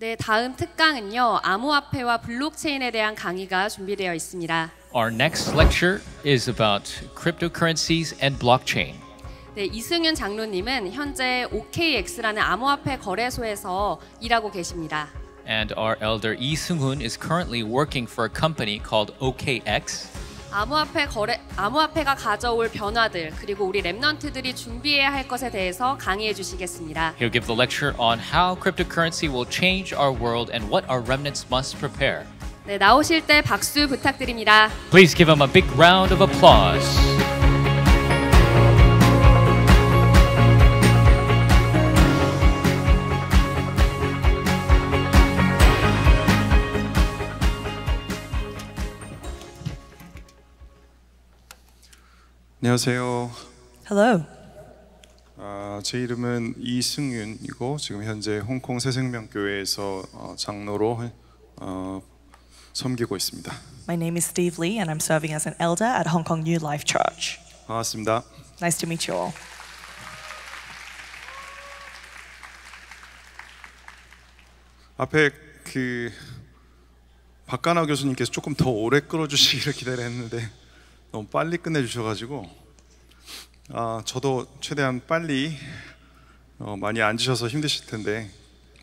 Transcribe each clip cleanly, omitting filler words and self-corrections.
네, 다음 특강은요, 암호화폐와 블록체인에 대한 강의가 준비되어 있습니다. Our next lecture is about cryptocurrencies and blockchain. 네, 이승윤 장로님은 현재 OKX라는 암호화폐 거래소에서 일하고 계십니다. And our elder Lee Seung-hoon is currently working for a company called OKX. 암호화폐가 가져올 변화들 그리고 우리 랩넌트들이 준비해야 할 것에 대해서 강의해 주시겠습니다. He'll give the lecture on how cryptocurrency will change our world and what our remnants must prepare. 네, 나오실 때 박수 부탁드립니다. Please give him a big round of applause. 안녕하세요. Hello. 제 이름은 이승윤이고 지금 현재 홍콩 새생명교회에서 장로로 섬기고 있습니다. My name is Steve Lee and I'm serving as an elder at Hong Kong New Life Church. 반갑습니다. Nice to meet you all. 앞에 박가나 교수님께서 조금 더 오래 끌어주시기를 기다렸는데 너무 빨리 끝내주셔가지고 저도 최대한 빨리 많이 앉으셔서 힘드실 텐데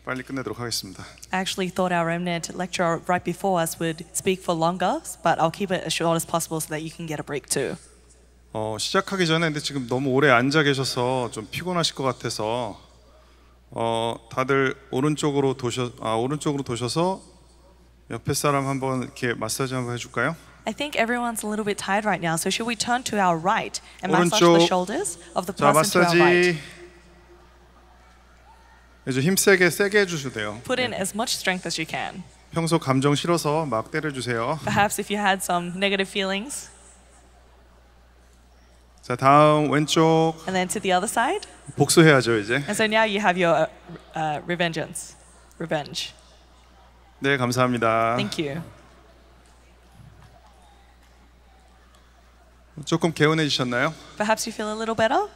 빨리 끝내도록 하겠습니다. I actually thought our remnant lecturer right before us would speak for longer, but I'll keep it as short as possible so that you can get a break too. 시작하기 전에 근데 지금 너무 오래 앉아 계셔서 좀 피곤하실 것 같아서 다들 오른쪽으로 도셔서 옆에 사람 한번 이렇게 마사지 한번 해줄까요? I think everyone's a little bit tired right now, so should we turn to our right and massage the shoulders of the 자, person to our right? 마사지 이제 힘 세게 해주셔도 돼요. Put in as much strength as you can. 평소 감정 싫어서 막 때려주세요. Perhaps if you had some negative feelings. 자, 다음 왼쪽 And then to the other side. 복수해야죠 이제. And so now you have your revenge. 네, 감사합니다. Thank you. 조금 개운해지셨나요? Perhaps you feel a little better?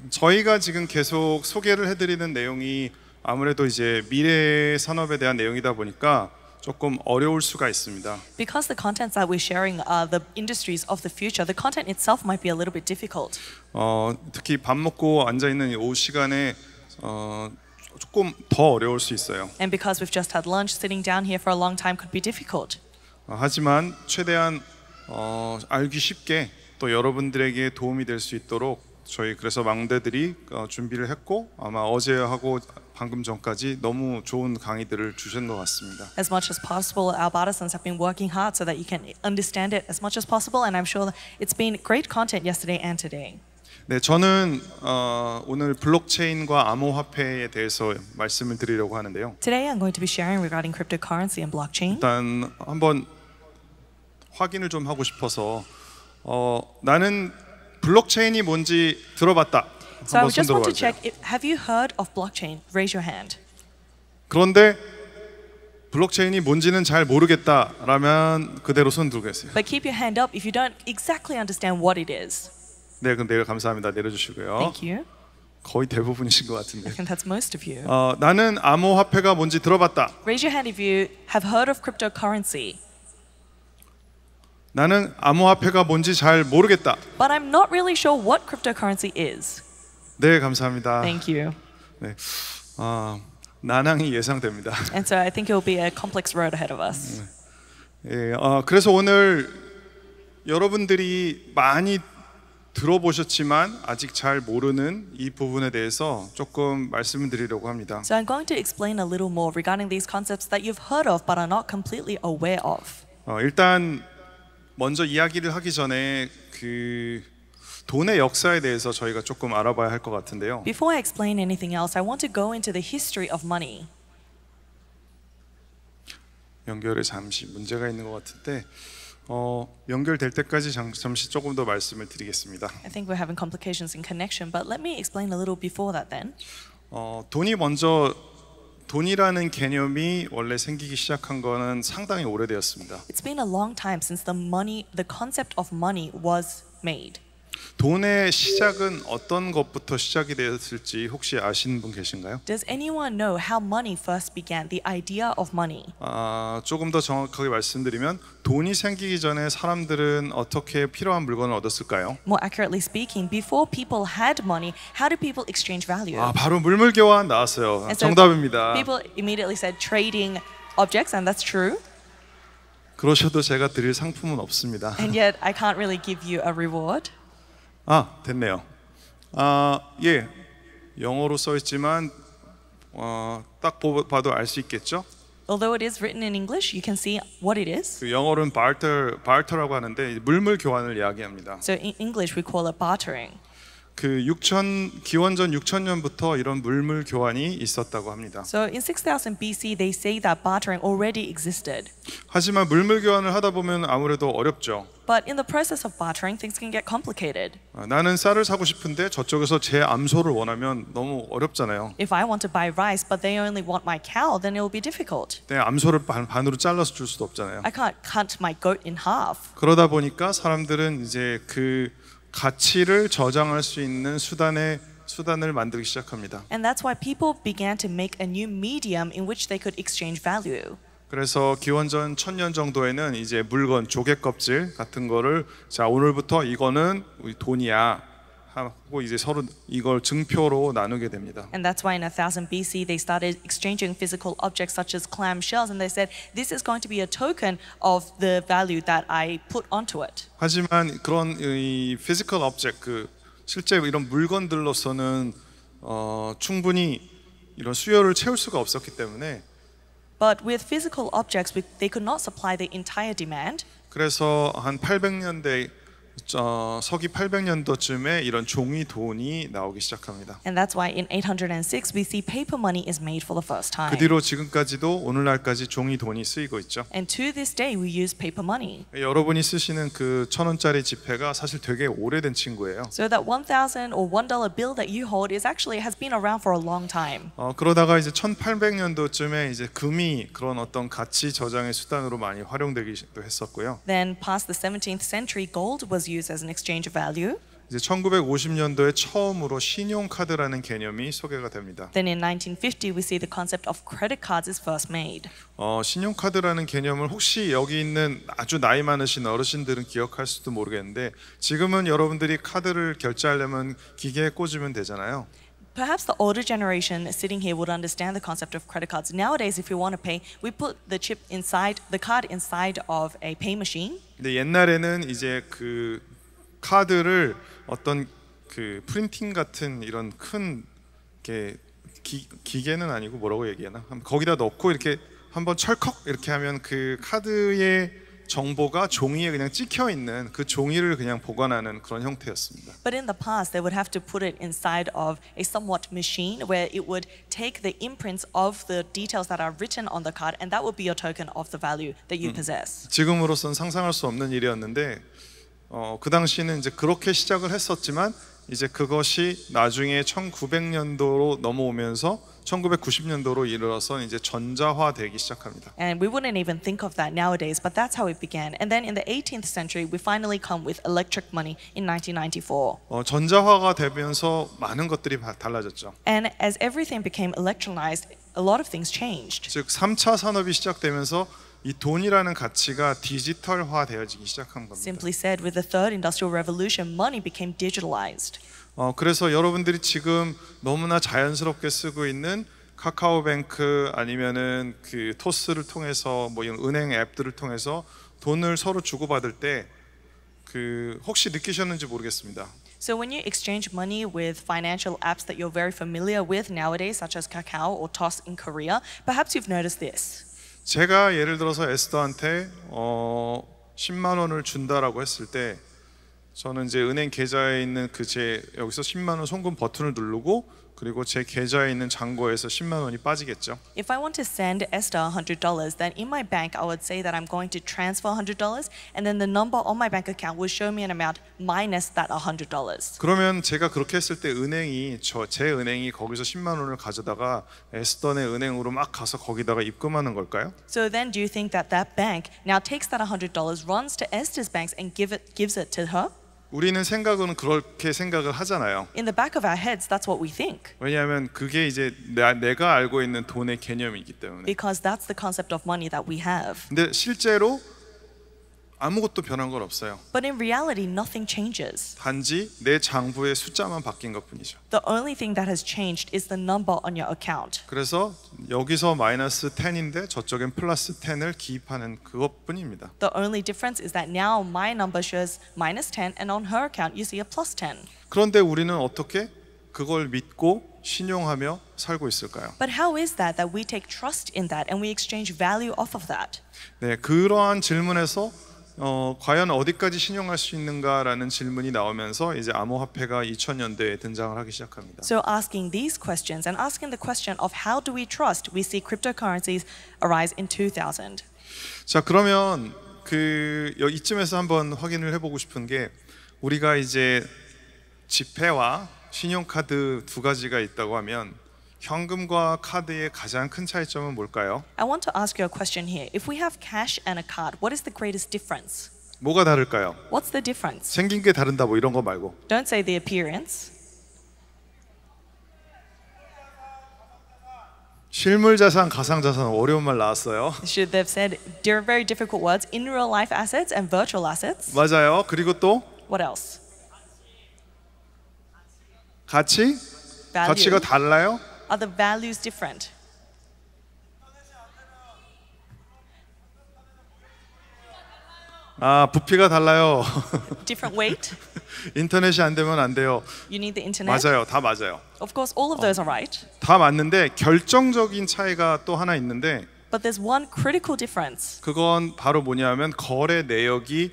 저희가 지금 계속 소개를 해드리는 내용이 아무래도 이제 미래 산업에 대한 내용이다 보니까 조금 어려울 수가 있습니다. Because the contents that we're sharing are the industries of the future, the content itself might be a little bit difficult. 특히 밥 먹고 앉아 있는 오후 시간에 조금 더 어려울 수 있어요. And because we've just had lunch, sitting down here for a long time could be difficult. 하지만 최대한 알기 쉽게 또 여러분들에게 도움이 될 수 있도록 저희 그래서 망대들이 준비를 했고 아마 어제하고 방금 전까지 너무 좋은 강의들을 주신 것 같습니다. As much as possible, our partisans have been working hard so that you can understand it as much as possible, and I'm sure it's been great content yesterday and today. 네, 저는 오늘 블록체인과 암호화폐에 대해서 말씀을 드리려고 하는데요. Today I'm going to be sharing regarding cryptocurrency and blockchain. 일단 한번 확인을 좀 하고 싶어서 나는 블록체인이 뭔지 들어봤다. So I 한번 just 손 want to 들어봐주세요. check, have you heard of blockchain? Raise your hand. 그런데 블록체인이 뭔지는 잘 모르겠다라면 그대로 손 들고 계세요. But keep your hand up if you don't exactly understand what it is. 네, 그럼 내려 감사합니다. 내려주시고요. Thank you. 거의 대부분이신 것 같은데. I think that's most of you. 나는 암호화폐가 뭔지 들어봤다. Raise your hand if you have heard of cryptocurrency. 나는 암호화폐가 뭔지 잘 모르겠다. But I'm not really sure what cryptocurrency is. 네, 감사합니다. Thank you. 네, 난항이 예상됩니다. And so I think it will be a complex road ahead of us. 예, 그래서 오늘 여러분들이 많이 들어보셨지만 아직 잘 모르는 이 부분에 대해서 조금 말씀을 드리려고 합니다. So I'm going to explain a little more regarding these concepts that you've heard of but are not completely aware of. 일단 먼저 이야기를 하기 전에 돈의 역사에 대해서 저희가 조금 알아봐야 할 것 같은데요. Before I explain anything else, I want to go into the history of money. 연결에 잠시 문제가 있는 것 같은데 연결될 때까지 잠시 조금 더 말씀을 드리겠습니다. I think we're having complications in connection, but let me explain a little before that then. 돈이라는 개념이 원래 생기기 시작한 거는 상당히 오래되었습니다. It's been a long time since the concept of money was made. 돈의 시작은 어떤 것부터 시작이 되었을지 혹시 아시는 분 계신가요? Does anyone know how money first began? The idea of money. 조금 더 정확하게 말씀드리면 돈이 생기기 전에 사람들은 어떻게 필요한 물건을 얻었을까요? More accurately speaking, before people had money, how did people exchange value? 바로 물물 교환 나왔어요. And so 정답입니다. People immediately said trading objects, and that's true. 그러셔도 제가 드릴 상품은 없습니다. And yet, I can't really give you a reward. 됐네요. 예, 영어로 써 있지만 딱 봐도 알 수 있겠죠? Although it is written in English, you can see what it is. 그 영어로는 barter라고 하는데 물물 교환을 이야기합니다. So in English, we call it bartering. 그 기원전 6,000년부터 이런 물물 교환이 있었다고 합니다. So in 6000 BC, they say that bartering already existed. 하지만 물물 교환을 하다 보면 아무래도 어렵죠. But in the process of bartering, things can get complicated. 나는 쌀을 사고 싶은데 저쪽에서 제 암소를 원하면 너무 어렵잖아요. If I want to buy rice, but they only want my cow, then it will be difficult. 내 암소를 반으로 잘라서 줄 수도 없잖아요. I can't cut my goat in half. 그러다 보니까 사람들은 이제 그 가치를 저장할 수 있는 수단을 만들기 시작합니다. And that's why people began to make a new medium in which they could exchange value. 그래서 기원전 1000년 정도에는 이제 물건, 조개 껍질 같은 거를 자 오늘부터 이거는 우리 돈이야 하고 이제 서로 이걸 증표로 나누게 됩니다. And that's why in 1000 BC they started exchanging physical objects such as clam shells, and they said this is going to be a token of the value that I put onto it. 하지만 그런 이 physical object 실제 이런 물건들로서는 충분히 이런 수요를 채울 수가 없었기 때문에 But with physical objects, they could not supply the entire demand. 그래서 한 800년대 서기 800년도쯤에 이런 종이 돈이 나오기 시작합니다. And that's why in 806 we see paper money is made for the first time. 그 뒤로 지금까지도 오늘날까지 종이 돈이 쓰이고 있죠. And to this day we use paper money. 여러분이 쓰시는 그 1,000원짜리 지폐가 사실 되게 오래된 친구예요. So that 1,000 or $1 bill that you hold has been around for a long time. 그러다가 이제 1800년도쯤에 이제 금이 그런 어떤 가치 저장의 수단으로 많이 활용되기도 했었고요. Then past the 17th century, gold was used as an exchange of value. 이제 1950년도에 처음으로 신용카드라는 개념이 소개가 됩니다. Then in 1950 we see the concept of credit cards is first made. 신용카드라는 개념을 혹시 여기 있는 아주 나이 많으신 어르신들은 기억할 수도 모르겠는데 지금은 여러분들이 카드를 결제하려면 기계에 꽂으면 되잖아요. Perhaps the older generation sitting here would understand the concept of credit cards. Nowadays, if we want to pay, we put the card inside of a pay machine. 근데 옛날에는 이제 그 카드를 어떤 그 프린팅 같은 이런 큰 게 기계는 아니고 뭐라고 얘기하나? 거기다 넣고 이렇게 한번 철컥 이렇게 하면 그 카드의 정보가 종이에 그냥 찍혀 있는 그 종이를 그냥 보관하는 그런 형태였습니다. But in the past, they would have to put it inside of a somewhat machine where it would take the imprints of the details that are written on the card, and that would be your token of the value that you possess. 지금으로선 상상할 수 없는 일이었는데 그 당시는 이제 그렇게 시작을 했었지만 이제 그것이 나중에 1900년도로 넘어오면서 1990년도로 이르러서 이제 전자화되기 시작합니다. And we wouldn't even think of that nowadays, but that's how it began. And then in the 18th century, we finally come with electric money in 1994. 전자화가 되면서 많은 것들이 달라졌죠. And as everything became electronized, a lot of things changed. 즉 3차 산업이 시작되면서 이 돈이라는 가치가 디지털화 되어지기 시작한 겁니다. Simply said, with the third industrial revolution, money became digitalized. 그래서 여러분들이 지금 너무나 자연스럽게 쓰고 있는 카카오뱅크 아니면은 그 토스를 통해서 뭐 이런 은행 앱들을 통해서 돈을 서로 주고받을 때 그 혹시 느끼셨는지 모르겠습니다. So when you exchange money with financial apps that you're very familiar with nowadays, such as Kakao or Toss in Korea, perhaps you've noticed this. 제가 예를 들어서 에스더한테 10만 원을 준다라고 했을 때 저는 이제 은행 계좌에 있는 여기서 10만 원 송금 버튼을 누르고 그리고 제 계좌에 있는 잔고에서 10만 원이 빠지겠죠. If I want to send Esther $100, then in my bank I would say that I'm going to transfer $100, and then the number on my bank account will show me an amount minus that $100. 그러면 제가 그렇게 했을 때 제 은행이 거기서 10만 원을 가져다가 에스더네 은행으로 막 가서 거기다가 입금하는 걸까요? So then, do you think that that bank now takes that $100, runs to Esther's banks, and gives it to her? 우리는 생각은 그렇게 생각을 하잖아요. In the back of our heads, that's what we think. 왜냐하면 그게 이제 내가 알고 있는 돈의 개념이기 때문에. Because that's the concept of money that we have. 근데 실제로 아무것도 변한 건 없어요. But in reality, nothing changes. 단지 내 장부의 숫자만 바뀐 것뿐이죠. The only thing that has changed is the number on your account. 그래서 여기서 마이너스 10인데 저쪽엔 플러스 10을 기입하는 그것뿐입니다. The only difference is that now my number shows minus 10 and on her account you see a plus 10. 그런데 우리는 어떻게 그걸 믿고 신용하며 살고 있을까요? But how is that we take trust in that and we exchange value off of that? 네, 그러한 질문에서 과연 어디까지 신용할 수 있는가라는 질문이 나오면서 이제 암호화폐가 2000년대에 등장을 하기 시작합니다. So asking these questions and asking the question of how do we trust, we see cryptocurrencies arise in 2000. 자, 그러면 이쯤에서 한번 확인을 해보고 싶은 게 우리가 이제 지폐와 신용카드 두 가지가 있다고 하면 현금과 카드의 가장 큰 차이점은 뭘까요? I want to ask you a question here. If we have cash and a card, what is the greatest difference? 뭐가 다를까요? What's the difference? 생긴 게 다른다 뭐 이런 거 말고. Don't say the appearance. 실물 자산, 가상 자산 어려운 말 나왔어요. Should they've said they're very difficult words, in real life assets and virtual assets? 맞아요. 그리고 또 What else? 가치? Value. 가치가 달라요? Are the values different? 아, 부피가 달라요. Different weight? 인터넷이 안 되면 안 돼요. You need the internet? 맞아요. 다 맞아요. Of course, all of those are right. 다 맞는데 결정적인 차이가 또 하나 있는데 But there's one critical difference. 그건 바로 뭐냐면 거래 내역이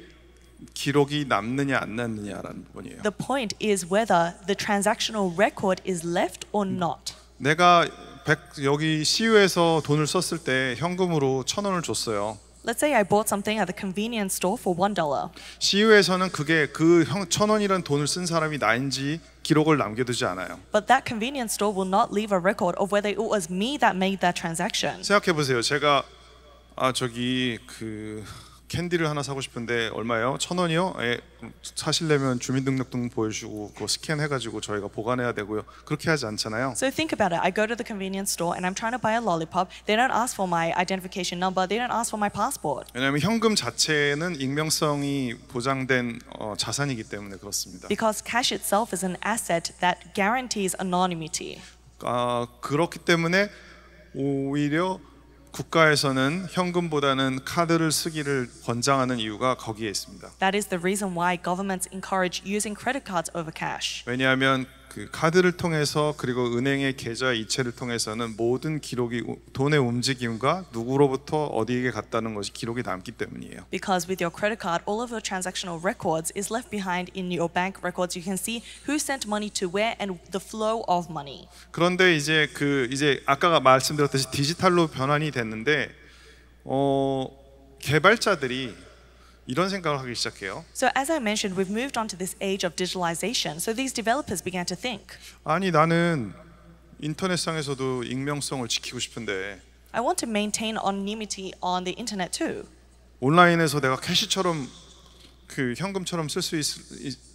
기록이 남느냐 안 남느냐라는 부분이에요. The point is whether the transactional record is left or not. 내가 여기 CU에서 돈을 썼을 때 현금으로 1,000원을 줬어요. Let's say I bought something at the convenience store for $1. CU에서는 그게 그 1,000원이라는 돈을 쓴 사람이 나인지 기록을 남겨두지 않아요. But that convenience store will not leave a record of whether it was me that made that transaction. 생각해 보세요. 제가 캔디를 하나 사고 싶은데 얼마예요? 1,000원이요? 예, 사실려면 주민등록증 보여주고 그거 스캔해가지고 저희가 보관해야 되고요. 그렇게 하지 않잖아요. So think about it. I go to the convenience store and I'm trying to buy a lollipop. They don't ask for my identification number. They don't ask for my passport. 왜냐하면 현금 자체는 익명성이 보장된 자산이기 때문에 그렇습니다. Because cash itself is an asset that guarantees anonymity. 그렇기 때문에 오히려 국가에서는 현금보다는 카드를 쓰기를 권장하는 이유가 거기에 있습니다. That is the reason why governments encourage using credit cards over cash. 왜냐하면 그 카드를 통해서 그리고 은행의 계좌 이체를 통해서는 모든 기록이 돈의 움직임과 누구로부터 어디에 갔다는 것이 기록이 남기 때문이에요. Because with your credit card, all of your transactional records is left behind in your bank records. You can see who sent money to where and the flow of money. 그런데 이제 아까 말씀드렸듯이 디지털로 변환이 됐는데 개발자들이 이런 생각을 하기 시작해요. So as I mentioned, we've moved on to this age of digitalization. So these developers began to think, 아니 나는 인터넷상에서도 익명성을 지키고 싶은데 I want to maintain anonymity on the internet too. 온라인에서 내가 캐시처럼 현금처럼 쓸 수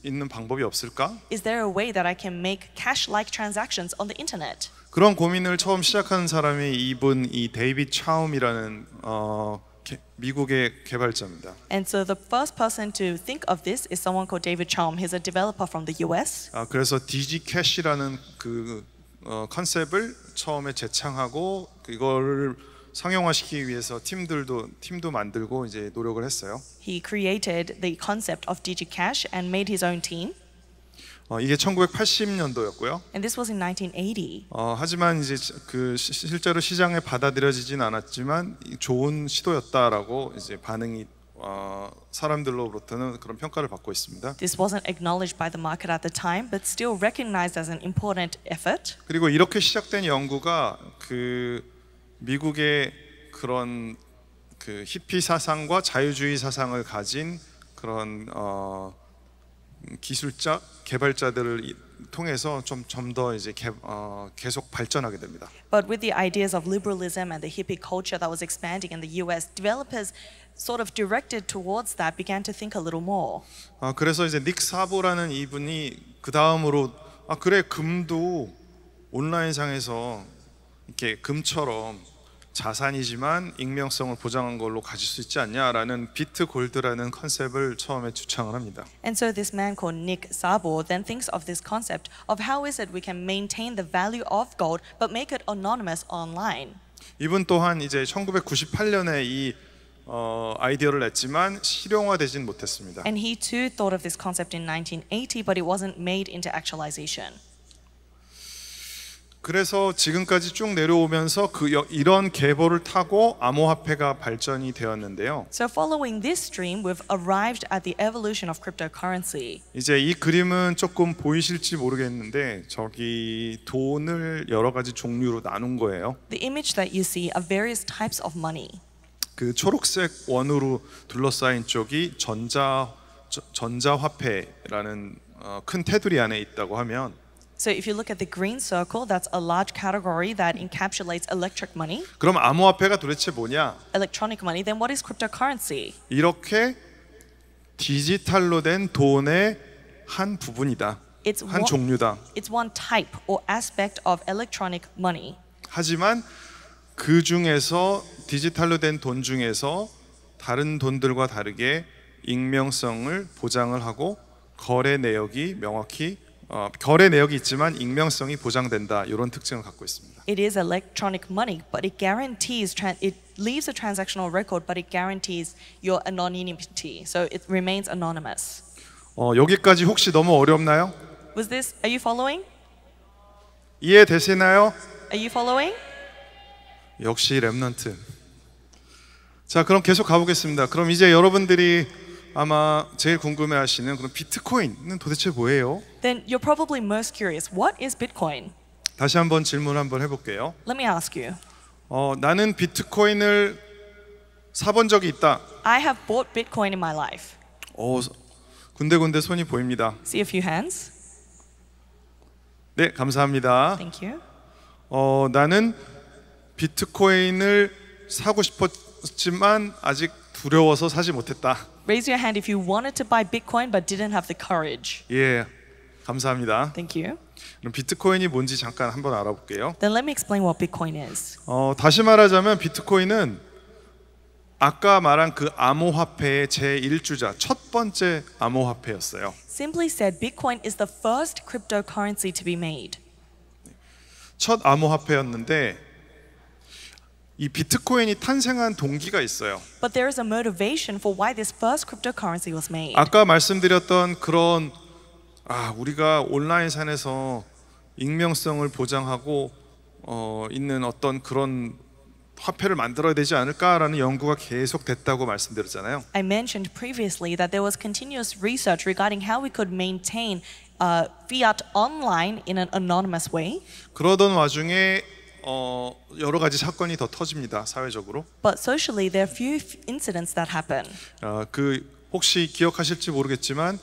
있는 방법이 없을까? Is there a way that I can make cash-like transactions on the internet? 그런 고민을 처음 시작한 사람이 이 데이빗 차움이라는 미국의 개발자입니다. And so the first person to think of this is someone called David Chaum. He's a developer from the US. 그래서 디지캐시라는 컨셉을 처음에 제창하고 이거를 상용화시키기 위해서 팀도 만들고 이제 노력을 했어요. He created the concept of DigiCash and made his own team. 이게 1980년도였고요. And this was in 1980. 하지만 이제 실제로 시장에 받아들여지진 않았지만 좋은 시도였다라고 이제 반응이 사람들로부터는 그런 평가를 받고 있습니다. This wasn't acknowledged by the market at the time, but still recognized as an important effort. 그리고 이렇게 시작된 연구가 미국의 그런 히피 사상과 자유주의 사상을 가진 그런 기술자, 개발자들을 통해서 좀 더 이제 계속 발전하게 됩니다. But with the ideas of liberalism and the hippie culture that was expanding in the US, developers sort of directed towards that began to think a little more. 그래서 이제 닉 사보라는 이분이 그 다음으로 그래 금도 온라인상에서 이렇게 금처럼 자산이지만 익명성을 보장한 걸로 가질 수 있지 않냐라는 비트 골드라는 컨셉을 처음에 주창을 합니다. And so this man called Nick Szabo then thinks of this concept of how is it we can maintain the value of gold but make it anonymous online. 이분 또한 이제 1998년에 이 아이디어를 냈지만 실용화되진 못했습니다. And he too thought of this concept in 1980, but it wasn't made into actualization. 그래서 지금까지 쭉 내려오면서 이런 계보를 타고 암호화폐가 발전이 되었는데요. So following this stream, we've arrived at the evolution of cryptocurrency. 이제 이 그림은 조금 보이실지 모르겠는데 저기 돈을 여러 가지 종류로 나눈 거예요. The image that you see are various types of money. 그 초록색 원으로 둘러싸인 쪽이 전자화폐라는 큰 테두리 안에 있다고 하면 So if you look at the green circle, that's a large category that encapsulates electric money, 그럼 암호화폐가 도대체 뭐냐? electronic money. Then what is cryptocurrency? 이렇게 디지털로 된 돈의 한 부분이다. 한 종류다. It's one type or aspect of electronic money. 하지만 그 중에서 디지털로 된 돈 중에서 다른 돈들과 다르게 익명성을 보장을 하고 거래 내역이 명확히 거래 내역이 있지만 익명성이 보장된다 이런 특징을 갖고 있습니다. It is electronic money, but it guarantees it leaves a transactional record, but it guarantees your anonymity. So it remains anonymous. 여기까지 혹시 너무 어렵나요? Are you following? 이해되시나요? Are you following? 역시 랩넌트. 자, 그럼 계속 가보겠습니다. 그럼 이제 여러분들이 아마 제일 궁금해하시는 그럼 비트코인은 도대체 뭐예요? Then you're probably most curious. What is Bitcoin? 다시 한번 질문 한번 해볼게요. Let me ask you. 나는 비트코인을 사본 적이 있다. I have bought Bitcoin in my life. 군데군데 손이 보입니다. See a few hands? 네, 감사합니다. Thank you. 나는 비트코인을 사고 싶었지만 아직 두려워서 사지 못했다. Raise your hand if you wanted to buy Bitcoin but didn't have the courage. 예, 감사합니다. Thank you. 그럼 비트코인이 뭔지 잠깐 한번 알아볼게요. Then let me explain what Bitcoin is. 다시 말하자면 비트코인은 아까 말한 그 암호화폐의 제1주자, 첫 번째 암호화폐였어요. Simply said, Bitcoin is the first cryptocurrency to be made. 첫 암호화폐였는데 이 비트코인이 탄생한 동기가 있어요. But there is a motivation for why this first cryptocurrency was made. 아까 말씀드렸던 그런 우리가 온라인상에서 익명성을 보장하고 있는 어떤 그런 화폐를 만들어야 되지 않을까라는 연구가 계속 됐다고 말씀드렸잖아요. I mentioned previously that there was continuous research regarding how we could maintain fiat online in an anonymous way. 그러던 와중에 여러 가지 사건이 더 터집니다, 사회적으로. But socially, there are few incidents that happen. 혹시 기억하실지 모르겠지만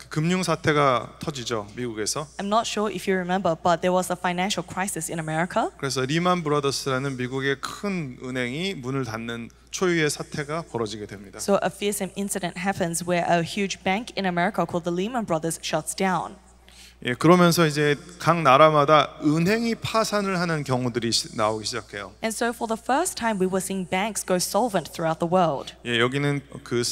금융 사태가 터지죠, 미국에서. I'm not sure if you remember, but there was a financial crisis in America. 그래서 리만 브라더스라는 미국의 큰 은행이 문을 닫는 초유의 사태가 벌어지게 됩니다. So a fearsome incident happens where a huge bank in America called the Lehman Brothers shuts down. 예, 그러면서 이제 각 나라마다 은행이 파산을 하는 경우들이 나오기 시작해요. And so for the first time we were seeing banks go solvent throughout the world. 예, 여기는 그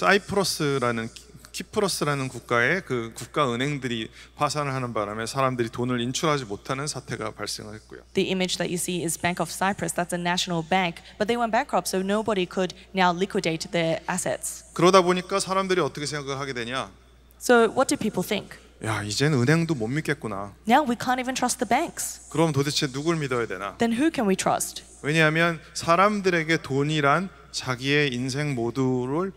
키프러스라는 국가의 그 국가 은행들이 파산을 하는 바람에 사람들이 돈을 인출하지 못하는 사태가 발생을 했고요. The image that you see is Bank of Cyprus. That's a national bank, but they went bankrupt, so nobody could now liquidate their assets. 그러다 보니까 사람들이 어떻게 생각을 하게 되냐? So what do people think? 야, 이제는 은행도 못 믿겠구나. Now we can't even trust the banks. 그럼 도대체 누굴 믿어야 되나? Then who can we trust? 왜냐하면 사람들에게 돈이란 자기의 인생 모두를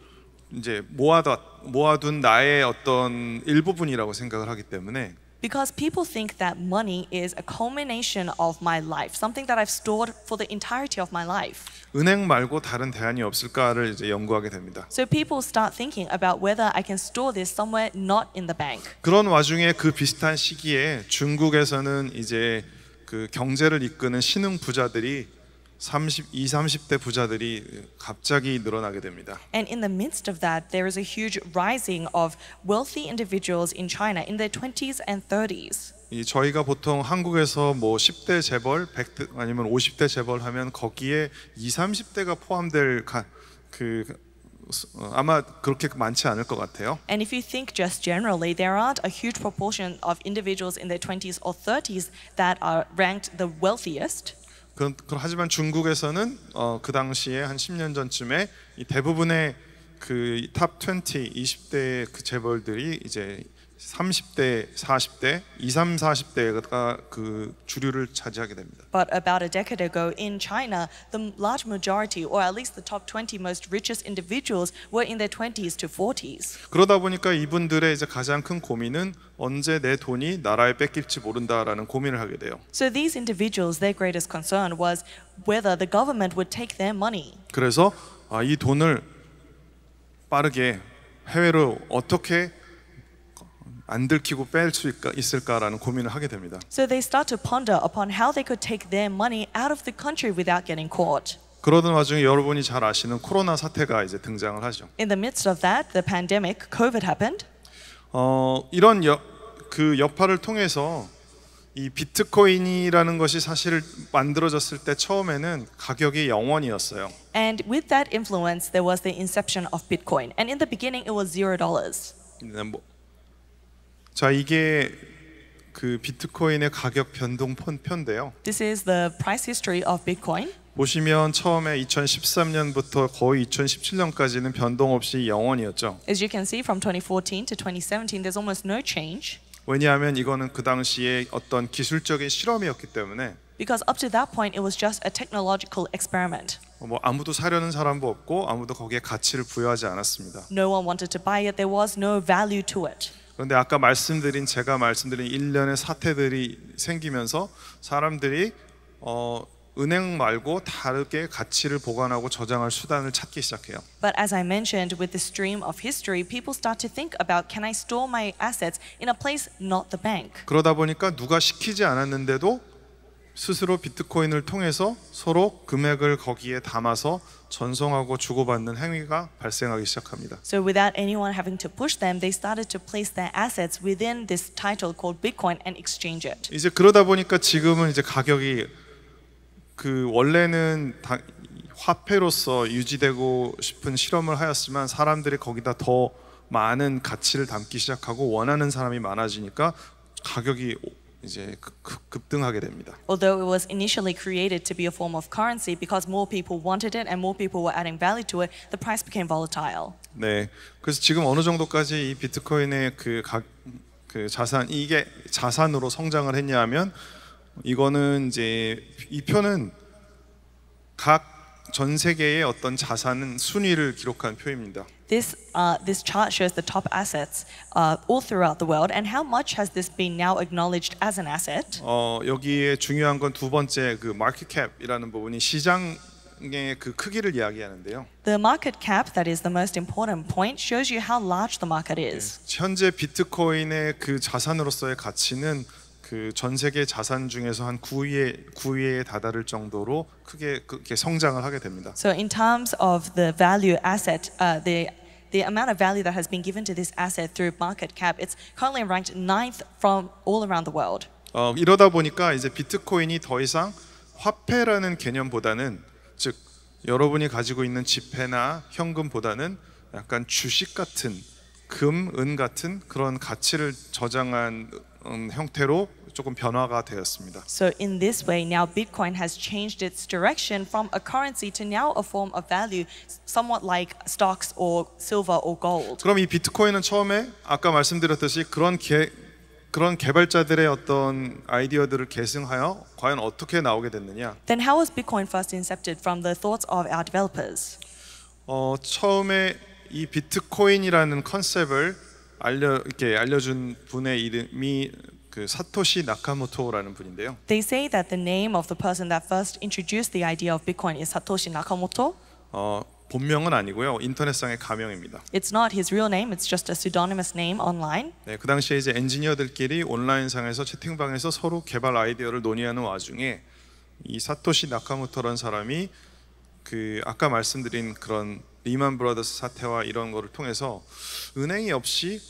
이제 모아둔 나의 어떤 일부분이라고 생각을 하기 때문에. Because people think that money is a culmination of my life, something that I've stored for the entirety of my life. 은행 말고 다른 대안이 없을까를 이제 연구하게 됩니다. So people start thinking about whether I can store this somewhere not in the bank. 그런 와중에 그 비슷한 시기에 중국에서는 이제 그 경제를 이끄는 신흥 부자들이 30대 부자들이 갑자기 늘어나게 됩니다. And in the midst of that, there is a huge rising of wealthy individuals in China in their 20s and 30s. 이 저희가 보통 한국에서 뭐 10대 재벌, 100대 아니면 50대 재벌 하면 거기에 20, 30대가 포함될 아마 그렇게 많지 않을 것 같아요. And if you think just generally, there aren't a huge proportion of individuals in their 20s or 30s that are ranked the wealthiest. 하지만 중국에서는 그 당시에 한 10년 전쯤에 이 대부분의 그 탑 20, 20대 그 재벌들이 이제 30대, 40대, 20, 40대가 그 주류를 차지하게 됩니다. But about a decade ago in China, the large majority, or at least the top 20 most richest individuals, were in their 20s to 40s. 그러다 보니까 이분들의 이제 가장 큰 고민은 언제 내 돈이 나라에 뺏길지 모른다라는 고민을 하게 돼요. So these individuals, their greatest concern was whether the government would take their money. 그래서 이 돈을 빠르게 해외로 어떻게 안 들키고 뺄 수 있을까라는 고민을 하게 됩니다. So they start to ponder upon how they could take their money out of the country without getting caught. 그러던 와중에 여러분이 잘 아시는 코로나 사태가 이제 등장을 하죠. In the midst of that, the pandemic, COVID happened. 이런 그 여파를 통해서 이 비트코인이라는 것이 사실 만들어졌을 때 처음에는 가격이 0원이었어요. And with that influence, there was the inception of Bitcoin. And in the beginning, it was $0. 자, 이게 그 비트코인의 가격 변동 편인데요. This is the price history of Bitcoin. 보시면 처음에 2013년부터 거의 2017년까지는 변동 없이 0원이었죠. As you can see, from 2014 to 2017, there's almost no change. 왜냐하면 이거는 그 당시에 어떤 기술적인 실험이었기 때문에 Because up to that point, it was just a technological experiment. 뭐 아무도 사려는 사람도 없고 아무도 거기에 가치를 부여하지 않았습니다. No one wanted to buy it. There was no value to it. 그런데 제가 말씀드린 일련의 사태들이 생기면서 사람들이 은행 말고 다르게 가치를 보관하고 저장할 수단을 찾기 시작해요. But as I mentioned, with the stream of history, people start to think about, can I store my assets in a place not the bank? 그러다 보니까 누가 시키지 않았는데도 스스로 비트코인을 통해서 서로 금액을 거기에 담아서 전송하고 주고받는 행위가 발생하기 시작합니다. So without anyone having to push them, they started to place their assets within this title called Bitcoin and exchange it. 이제 그러다 보니까 지금은 이제 가격이 그 원래는 화폐로서 유지되고 싶은 실험을 하였지만 사람들이 거기다 더 많은 가치를 담기 시작하고 원하는 사람이 많아지니까 가격이 이제 급등하게 됩니다. Although it was initially created to be a form of currency, because more people wanted it and more people were adding value to it, the price became volatile. 네, 그래서 지금 어느 정도까지 이 비트코인의 그 자산 이게 자산으로 성장을 했냐면 이거는 이제 이 표는 각 전 세계의 어떤 자산은 순위를 기록한 표입니다. This chart shows the top assets all throughout the world, and how much has this been now acknowledged as an asset? 여기에 중요한 건 두 번째 그 마켓 캡이라는 부분이 시장의 그 크기를 이야기하는데요. The market cap, that is the most important point, shows you how large the market is. 현재 비트코인의 그 자산으로서의 가치는 그 전 세계 자산 중에서 한 9위에 다다를 정도로 크게 성장을 하게 됩니다. So in terms of the value asset, the amount of value that has been given to this asset through market cap, it's currently ranked 9th from all around the world. 이러다 보니까 이제 비트코인이 더 이상 화폐라는 개념보다는 즉 여러분이 가지고 있는 지폐나 현금보다는 약간 주식 같은 금, 은 같은 그런 가치를 저장한 형태로 조금 변화가 되었습니다. So in this way, now Bitcoin has changed its direction from a currency to now a form of value, somewhat like stocks or silver or gold. 그럼 이 비트코인은 처음에 아까 말씀드렸듯이 그런 개발자들의 어떤 아이디어들을 계승하여 과연 어떻게 나오게 됐느냐? Then how was Bitcoin first incepted from the thoughts of our developers? 처음에 이 비트코인이라는 컨셉을 알려준 분의 이름이 그 사토시 나카모토라는 분인데요. They say that the name of the person that first introduced the idea of Bitcoin is Satoshi Nakamoto. 본명은 아니고요. 인터넷상의 가명입니다. It's not his real name, it's just a pseudonymous name online. 네, 그 당시에 이제 엔지니어들끼리 온라인상에서 채팅방에서 서로 개발 아이디어를 논의하는 와중에 이 사토시 나카모토라는 사람이 그 아까 말씀드린 그런 리만 브라더스 사태와 이런 거를 통해서 은행이 없이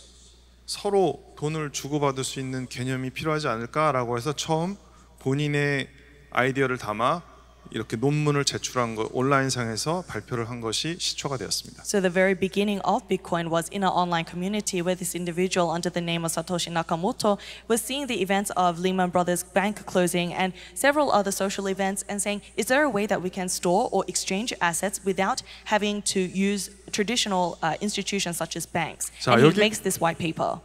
서로 돈을 주고받을 수 있는 개념이 필요하지 않을까라고 해서 처음 본인의 아이디어를 담아 이렇게 논문을 제출한 거 온라인상에서 발표를 한 것이 시초가 되었습니다. So the very beginning of Bitcoin was in an online community where this individual under the name of Satoshi Nakamoto was seeing the events of Lehman Brothers bank closing and several other social events and saying, is there a way that we can store or exchange assets without having to use traditional institutions such as banks? 자, And he 여기- makes this white paper.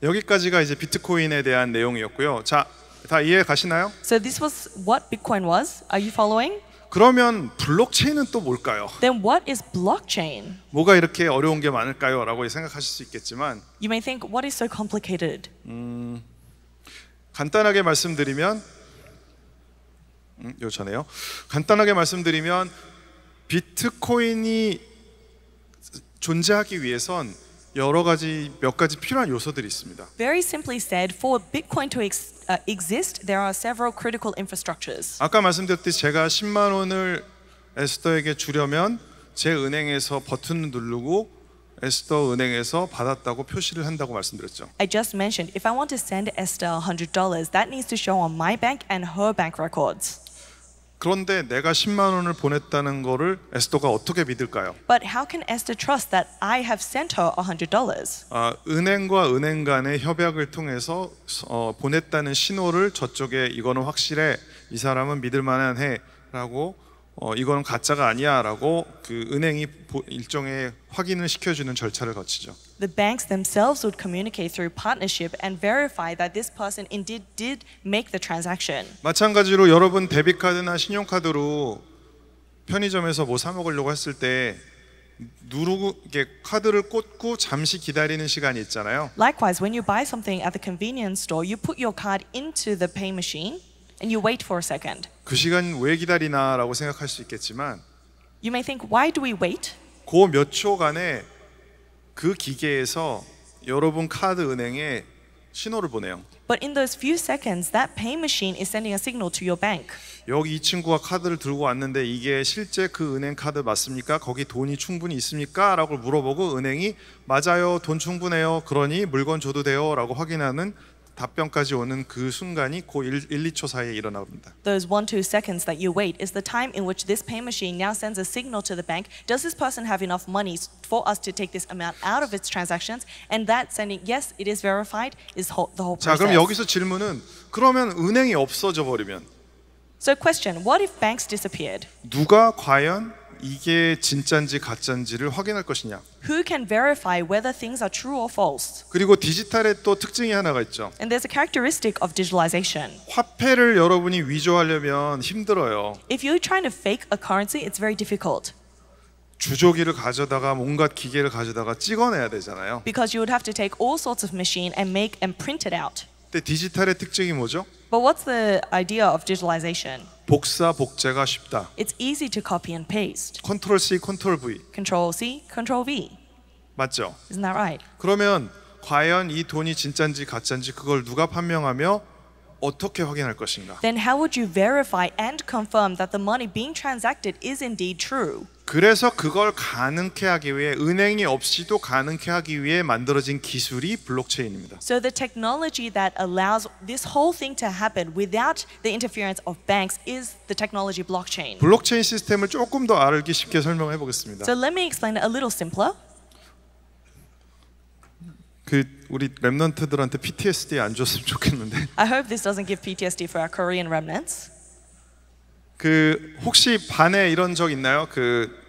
여기까지가 이제 비트코인에 대한 내용이었고요. 자, 다 이해 가시나요? So this was what Bitcoin was. Are you following? 그러면 블록체인은 또 뭘까요? Then what is blockchain? 뭐가 이렇게 어려운 게 많을까요? 라고 생각하실 수 있겠지만 You may think, what is so complicated? 간단하게 말씀드리면 요전에요. 간단하게 말씀드리면 비트코인이 존재하기 위해선 여러 가지 몇 가지 필요한 요소들이 있습니다. Very simply said, for Bitcoin to exist, there are several critical infrastructures. 아까 말씀드렸듯이 제가 10만 원을 에스더에게 주려면 제 은행에서 버튼을 누르고 에스더 은행에서 받았다고 표시를 한다고 말씀드렸죠. I just mentioned, if I want to send Esther $100, that needs to show on my bank and her bank records. 그런데 내가 10만 원을 보냈다는 거를 에스더가 어떻게 믿을까요? But how can Esther trust that I have sent her $100? 은행과 은행 간의 협약을 통해서 보냈다는 신호를 저쪽에 이거는 확실해, 이 사람은 믿을 만해라고 이거는 가짜가 아니야라고 그 은행이 일종의 확인을 시켜주는 절차를 거치죠. The banks themselves would communicate through partnership and verify that this person indeed did make the transaction. 마찬가지로 여러분 데비카드나 신용카드로 편의점에서 뭐 사 먹으려고 했을 때 누르고 이게 카드를 꽂고 잠시 기다리는 시간이 있잖아요. Likewise, when you buy something at the convenience store, you put your card into the pay machine and you wait for a second. 그 시간 왜 기다리나라고 생각할 수 있겠지만 You may think, why do we wait? 그 몇 초간에 그 기계에서 여러분 카드 은행에 신호를 보내요. But in those few seconds, that pay machine is sending a signal to your bank. 여기 이 친구가 카드를 들고 왔는데 이게 실제 그 은행 카드 맞습니까? 거기 돈이 충분히 있습니까? 라고 물어보고 은행이 맞아요, 돈 충분해요, 그러니 물건 줘도 돼요 라고 확인하는 답변까지 오는 그 순간이 그 1, 2초 사이에 일어납니다. Those 1-2 seconds that you wait is the time in which this pay machine now sends a signal to the bank. Does this person have enough money for us to take this amount out of its transactions? And that sending, yes, it is verified, is the whole 자, 그럼 process. 여기서 질문은 그러면 은행이 없어져 버리면 So question, what if banks disappeared? 누가 과연 이게 진짜인지 가짜인지를 확인할 것이냐? Who can verify whether things are true or false? 그리고 디지털의 또 특징이 하나가 있죠. And there's a characteristic of digitalization. 화폐를 여러분이 위조하려면 힘들어요. If you're trying to fake a currency, it's very difficult 주조기를 가져다가 온갖 기계를 가져다가 찍어내야 되잖아요. because you would have to take all sorts of machine and make and print it out. 근데 디지털의 특징이 뭐죠? But what's the idea of digitalization? 복사 복제가 쉽다. It's easy to copy and paste. 컨트롤 C, 컨트롤 V. Control C, Control V. 맞죠? Isn't that right? 그러면 과연 이 돈이 진짜인지 가짜인지 그걸 누가 판명하며 어떻게 확인할 것인가? Then how would you verify and confirm that the money being transacted is indeed true? 그래서 그걸 가능케 하기 위해 은행이 없이도 가능케 하기 위해 만들어진 기술이 블록체인입니다. So the technology that allows this whole thing to happen without the interference of banks is the technology blockchain. 블록체인 시스템을 조금 더 알기 쉽게 설명해 보겠습니다. So let me explain it a little simpler. 그 우리 랩넌트들한테 PTSD 안 줬으면 좋겠는데. I hope this doesn't give PTSD for our Korean remnants. 그 혹시 반에 이런 적 있나요? 그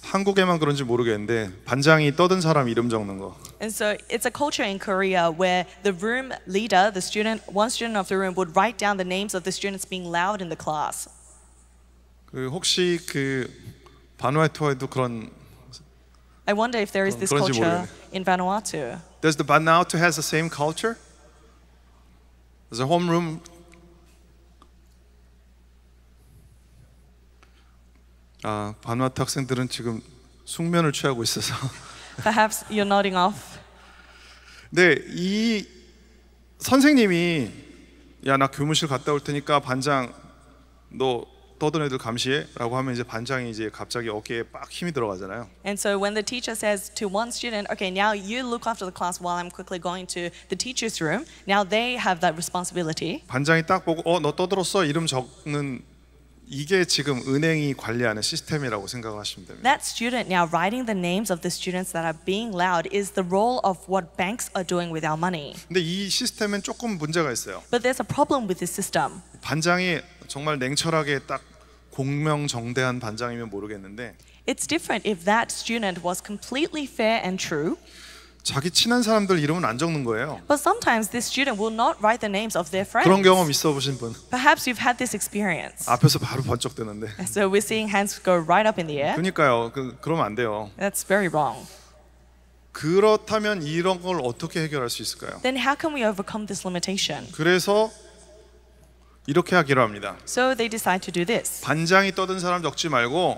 한국에만 그런지 모르겠는데 반장이 떠든 사람 이름 적는 거. And so it's a culture in Korea where the room leader, the student, one student of the room would write down the names of the students being loud in the class. 그 혹시 그 바누아투에도 그런 I wonder if there is this 그런지 culture 모르겠네. in Vanuatu. Does the Vanuatu has the same culture? The homeroom. 바누아투 학생들은 지금 숙면을 취하고 있어서. Perhaps you're nodding off. 네, 이 선생님이 야, 나 교무실 갔다 올 테니까 반장 너 떠든 애들 감시해라고 하면 이제 반장이 이제 갑자기 어깨에 빡 힘이 들어가잖아요. And so when the teacher says to one student, okay, now you look after the class while I'm quickly going to the teacher's room, now they have that responsibility. 반장이 딱 보고 너 떠들었어 이름 적는 이게 지금 은행이 관리하는 시스템이라고 생각을 하시면 됩니다. That student now writing the names of the students that are being loud is the role of what banks are doing with our money. 근데 이 시스템엔 조금 문제가 있어요. But there's a problem with this system. 반장이 정말 냉철하게 딱 공명정대한 반장이면 모르겠는데 It's different if that student was completely fair and true. 자기 친한 사람들 이름은 안 적는 거예요. But sometimes this student will not write the names of their friends. 그런 경험 있어 보신 분? Perhaps you've had this experience. 앞에서 바로 번쩍대는데. So we're seeing hands go right up in the air. 그러니까요. 그러면 안 돼요. That's very wrong. 그렇다면 이런 걸 어떻게 해결할 수 있을까요? Then how can we overcome this limitation? 그래서 이렇게 하기로 합니다. So they decide to do this. 반장이 떠든 사람 적지 말고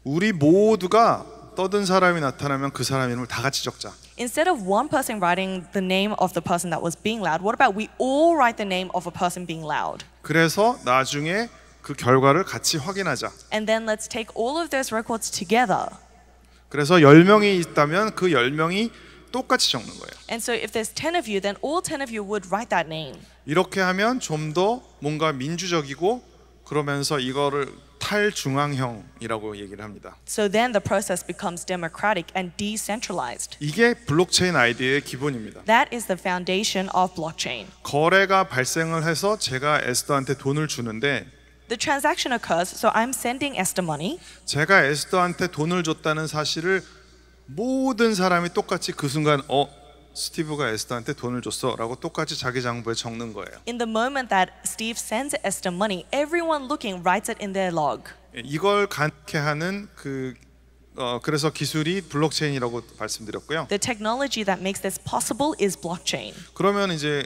우리 모두가 떠든 사람이 나타나면 그 사람 이름을 다 같이 적자. Instead of one person writing the name of the person that was being loud, what about we all write the name of a person being loud? 그래서 나중에 그 결과를 같이 확인하자. And then let's take all of those records together. 그래서 10명이 있다면 그 10명이 똑같이 적는 거예요. And so if there's 10 of you, then all 10 of you would write that name. 이렇게 하면 좀 더 뭔가 민주적이고 그러면서 이거를 탈중앙형이라고 얘기를 합니다. So then the process becomes democratic and decentralized. 이게 블록체인 아이디어의 기본입니다. That is the foundation of blockchain. 거래가 발생을 해서 제가 에스더한테 돈을 주는데 The transaction occurs, so I'm sending Esther money. 제가 에스더한테 돈을 줬다는 사실을 모든 사람이 똑같이 그 순간 스티브가 에스더한테 돈을 줬어라고 똑같이 자기 장부에 적는 거예요. In the moment that Steve sends Esther money, everyone looking writes it in their log. 이걸 가능하게 하는 그래서 기술이 블록체인이라고 말씀드렸고요. The technology that makes this possible is blockchain. 그러면 이제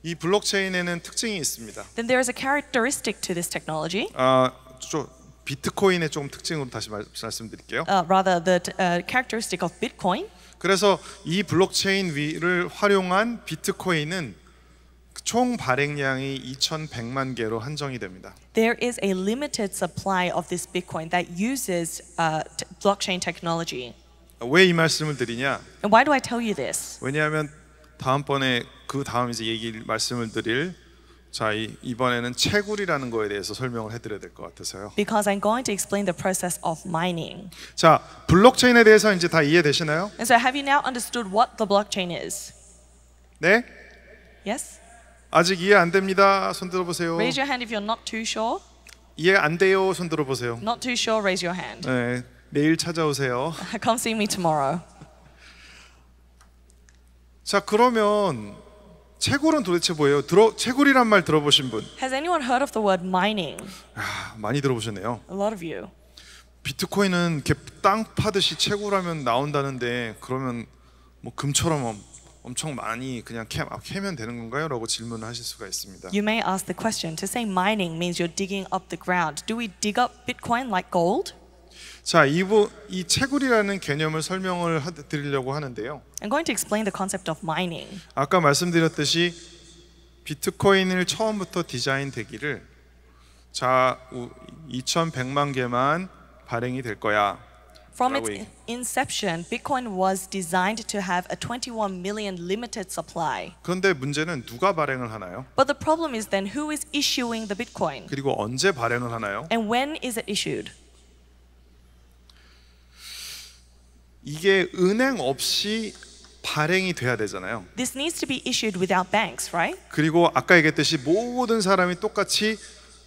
이 블록체인에는 특징이 있습니다. Then there is a characteristic to this technology. 비트코인의 좀 특징으로 다시 말씀드릴게요. Rather, the characteristic of Bitcoin. 그래서 이 블록체인 위를 활용한 비트코인은 총 발행량이 2,100만 개로 한정이 됩니다. There is a limited supply of this Bitcoin that uses blockchain technology. 왜 이 말씀을 드리냐? And why do I tell you this? 왜냐하면 다음번에 그 다음 이제 말씀을 드릴 이번에는 채굴이라는 거에 대해서 설명을 해드려야 될 것 같아서요. Because I'm going to explain the process of mining. 자, 블록체인에 대해서 이제 다 이해되시나요? And so have you now understood what the blockchain is? 네? Yes? 아직 이해 안 됩니다. 손 들어보세요. Raise your hand if you're not too sure. 이해 안 돼요. 손 들어보세요. Not too sure, raise your hand. 네, 내일 찾아오세요. Come see me tomorrow. 자, 그러면 채굴은 도대체 뭐예요? 채굴이란 말 들어보신 분? Has anyone heard of the word mining? 많이 들어보셨네요. A lot of you. 비트코인은 이렇게 땅 파듯이 채굴하면 나온다는데 그러면 뭐 금처럼 엄청 많이 그냥 캐면 되는 건가요? 라고 질문을 하실 수가 있습니다. You may ask the question, to say mining means you're digging up the ground. Do we dig up Bitcoin like gold? 자, 이 채굴이라는 개념을 설명을 드리려고 하는데요. I'm going to explain the concept of mining. 아까 말씀드렸듯이 비트코인을 처음부터 디자인되기를 2,100만 개만 발행이 될 거야. From its inception, Bitcoin was designed to have a 21 million limited supply. 그런데 문제는 누가 발행을 하나요? But the problem is then who is issuing the Bitcoin? 그리고 언제 발행을 하나요? And when is it issued? 이게 은행 없이 발행이 돼야 되잖아요. This needs to be issued without banks, right? 그리고 아까 얘기했듯이 모든 사람이 똑같이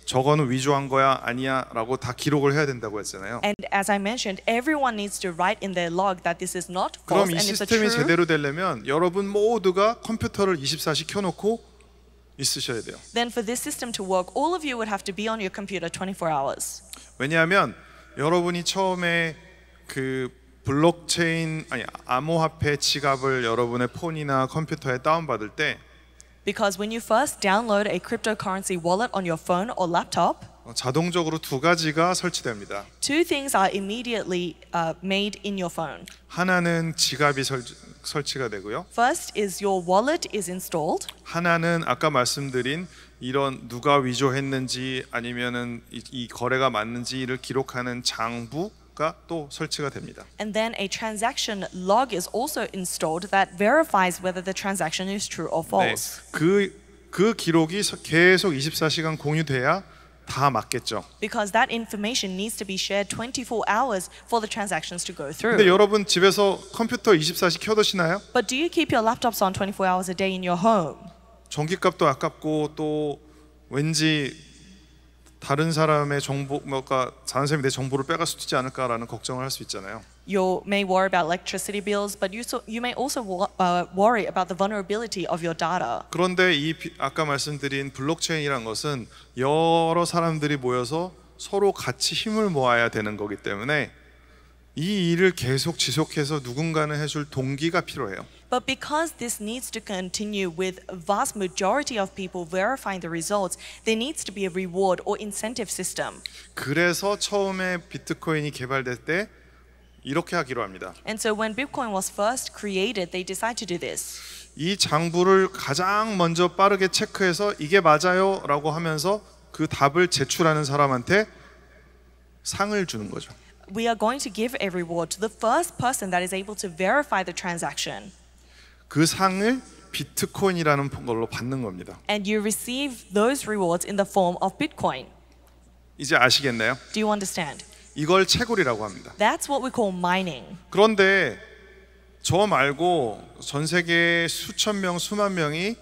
저거는 위조한 거야 아니야 라고 다 기록을 해야 된다고 했잖아요. And as I mentioned, everyone needs to write in their log that this is not 그럼 false 이 and it's a 시스템이 true. 제대로 되려면 여러분 모두가 컴퓨터를 24시 켜놓고 있으셔야 돼요. Then for this system to work, all of you would have to be on your computer 24 hours. 왜냐하면 여러분이 처음에 그 암호화폐 지갑을 여러분의 폰이나 컴퓨터에 다운받을 때 Because when you first download a cryptocurrency wallet on your phone or laptop, 자동적으로 두 가지가 설치됩니다. two things are immediately made in your phone. 하나는 지갑이 설치가 되고요. First is your wallet is installed. 하나는 아까 말씀드린 이런 누가 위조했는지 아니면은 이 거래가 맞는지를 기록하는 장부가 또 설치가 됩니다. And then a transaction log is also installed that verifies whether the transaction is true or false. 그 기록이 계속 24시간 공유돼야 다 맞겠죠. Because that information needs to be shared 24 hours for the transactions to go through. 근데 여러분 집에서 컴퓨터 24시 켜두시나요? But do you keep your laptops on 24 hours a day in your home? 전기값도 아깝고 또 왠지 다른 사람의 정보, 뭔가 다른 사람이 내 정보를 빼갈 수도 있지 않을까라는 걱정을 할 수 있잖아요. You may worry about electricity bills, but you may also worry about the vulnerability of your data. 그런데 아까 말씀드린 블록체인이란 것은 여러 사람들이 모여서 서로 같이 힘을 모아야 되는 거기 때문에 이 일을 계속 지속해서 누군가는 해줄 동기가 필요해요. But because this needs to continue with a vast majority of people verifying the results, there needs to be a reward or incentive system. 그래서 처음에 비트코인이 개발될 때 이렇게 하기로 합니다. And so when Bitcoin was first created, they decided to do this. 이 장부를 가장 먼저 빠르게 체크해서 이게 맞아요라고 하면서 그 답을 제출하는 사람한테 상을 주는 거죠. We are going to give a reward to the first person that is able to verify the transaction. 그 상을 비트코인이라는 걸로 받는 겁니다. And you receive those rewards in the form of Bitcoin. 이제 아시겠나요? Do you understand? 이걸 채굴이라고 합니다. That's what we call mining. 그런데 저 말고 전 세계 수천 명, 수만 명이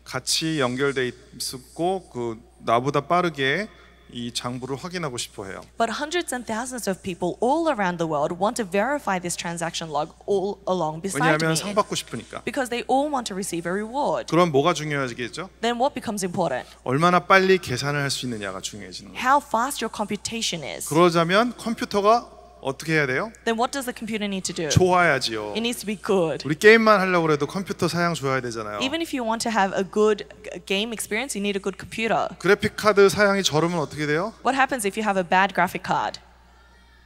같이 연결돼 있고 그 나보다 빠르게 이 장부를 확인하고 싶어 해요. But hundreds and thousands of people all around the world want to verify this transaction log all along beside 왜냐하면 상 me. 받고 싶으니까. Because they all want to receive a reward. 그럼 뭐가 중요하겠죠? Then what becomes important? 얼마나 빨리 계산을 할 수 있느냐가 중요해지는 거예요. How fast your computation is. 그러자면 컴퓨터가 어떻게 해야 돼요? Then what does the computer need to do? 좋아야지요. It needs to be good. 우리 게임만 하려고 해도 컴퓨터 사양 좋아야 되잖아요. Even if you want to have a good game experience, you need a good computer. 그래픽 카드 사양이 저르면 어떻게 돼요? What happens if you have a bad graphic card?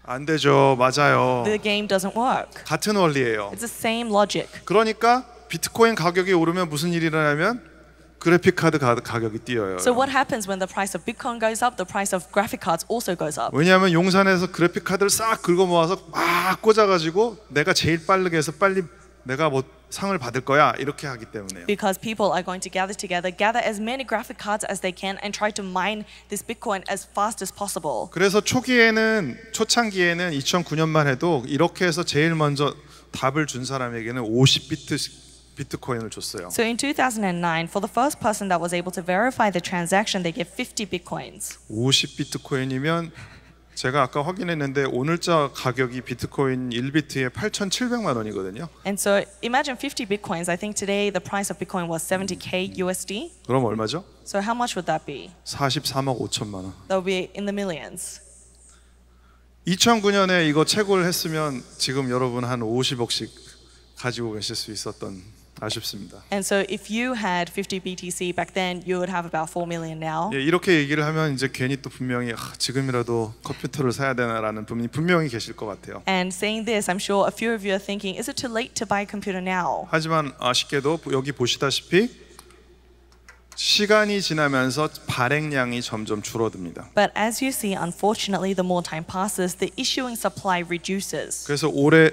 안 되죠. 맞아요. The game doesn't work. 같은 원리예요. It's the same logic. 그러니까 비트코인 가격이 오르면 무슨 일이 일어나면 그래픽 카드 가격이 뛰어요. So what happens when the price of Bitcoin goes up, the price of graphic cards also goes up. 왜냐하면 용산에서 그래픽 카드를 싹 긁어 모아서 막 꽂아가지고 내가 제일 빠르게 해서 빨리 내가 뭐 상을 받을 거야 이렇게 하기 때문에요. Because people are going to gather together, gather as many graphic cards as they can, and try to mine this Bitcoin as fast as possible. 그래서 초창기에는 2009년만 해도 이렇게 해서 제일 먼저 답을 준 사람에게는 50비트코인을 줬어요. So in 2009, for the first person that was able to verify the transaction, they gave 50 Bitcoins. 50비트코인이면 제가 아까 확인했는데 오늘자 가격이 비트코인 1비트에 8,700만 원이거든요. And so imagine 50 Bitcoins. I think today the price of Bitcoin was 70K USD. 그럼 얼마죠? So how much would that be? 43억 5천만 원. That would be in the millions. 2009년에 이거 채굴 했으면 지금 여러분 한 50억씩 가지고 계실 수 있었던 아쉽습니다. And so if you had 50 BTC back then, you would have about 4 million now. 예, 이렇게 얘기를 하면 이제 괜히 또 분명히 지금이라도 컴퓨터를 사야 되나라는 분이 분명히 계실 것 같아요. And saying this, I'm sure a few of you are thinking, is it too late to buy a computer now? 하지만 아쉽게도 여기 보시다시피 시간이 지나면서 발행량이 점점 줄어듭니다. But as you see, unfortunately, the more time passes, the issuing supply reduces. 그래서 올해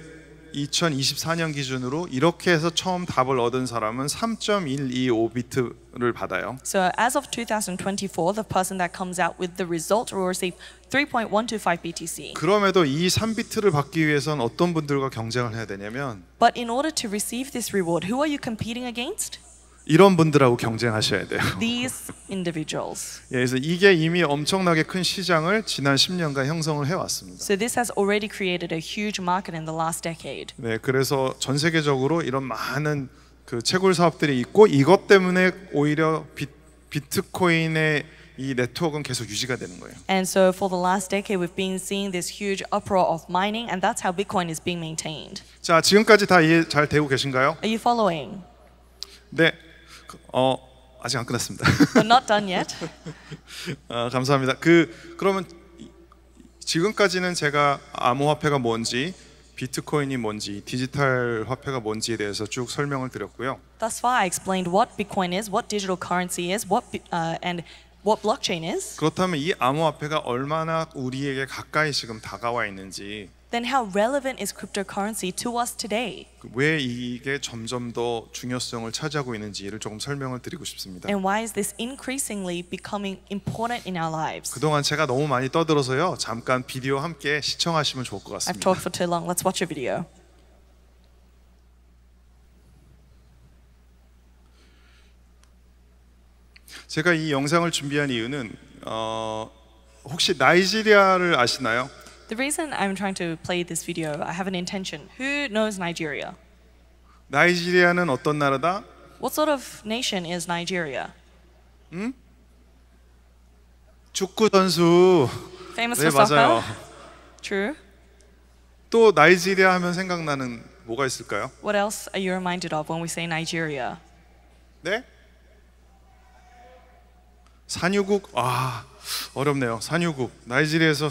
2024년 기준으로 이렇게 해서 처음 답을 얻은 사람은 3.125비트를 받아요. So as of 2024, the person that comes out with the result will receive 3.125 BTC. 그럼에도 이 3비트를 받기 위해선 어떤 분들과 경쟁을 해야 되냐면 But in order to receive this reward, who are you competing against? 이런 분들하고 경쟁하셔야 돼요. These individuals. 예, 그래서 이게 이미 엄청나게 큰 시장을 지난 10년간 형성을 해왔습니다. So this has already created a huge market in the last decade. 네, 그래서 전 세계적으로 이런 많은 그 채굴 사업들이 있고 이것 때문에 오히려 비트코인의 이 네트워크는 계속 유지가 되는 거예요. And so for the last decade, we've been seeing this huge uproar of mining, and that's how Bitcoin is being maintained. 자, 지금까지 다 이해 잘 되고 계신가요? Are you following? 네. 아직 안 끝났습니다. We're not done yet. 감사합니다. 그러면 지금까지는 제가 암호화폐가 뭔지, 비트코인이 뭔지, 디지털 화폐가 뭔지에 대해서 쭉 설명을 드렸고요. Thus far, I explained what Bitcoin is, what digital currency is, and what blockchain is. 그렇다면 이 암호화폐가 얼마나 우리에게 가까이 지금 다가와 있는지, Then how relevant is cryptocurrency to us today? 왜 이게 점점 더 중요성을 차지하고 있는지를 조금 설명을 드리고 싶습니다. And why is this increasingly becoming important in our lives? 그동안 제가 너무 많이 떠들어서요. 잠깐 비디오 함께 시청하시면 좋을 것 I've 같습니다. talked for too long. Let's watch a video. 제가 이 영상을 준비한 이유는 혹시 나이지리아를 아시나요? The reason I'm trying to play this video, I have an intention. Who knows Nigeria? 나이지리아는 어떤 나라다? What sort of nation is Nigeria? 축구 선수. Famous 네, for soccer? 맞아요. True. 또 나이지리아 하면 생각나는 뭐가 있을까요? What else are you reminded of when we say Nigeria? 네? 산유국. 어렵네요. 산유국. 나이지리아에서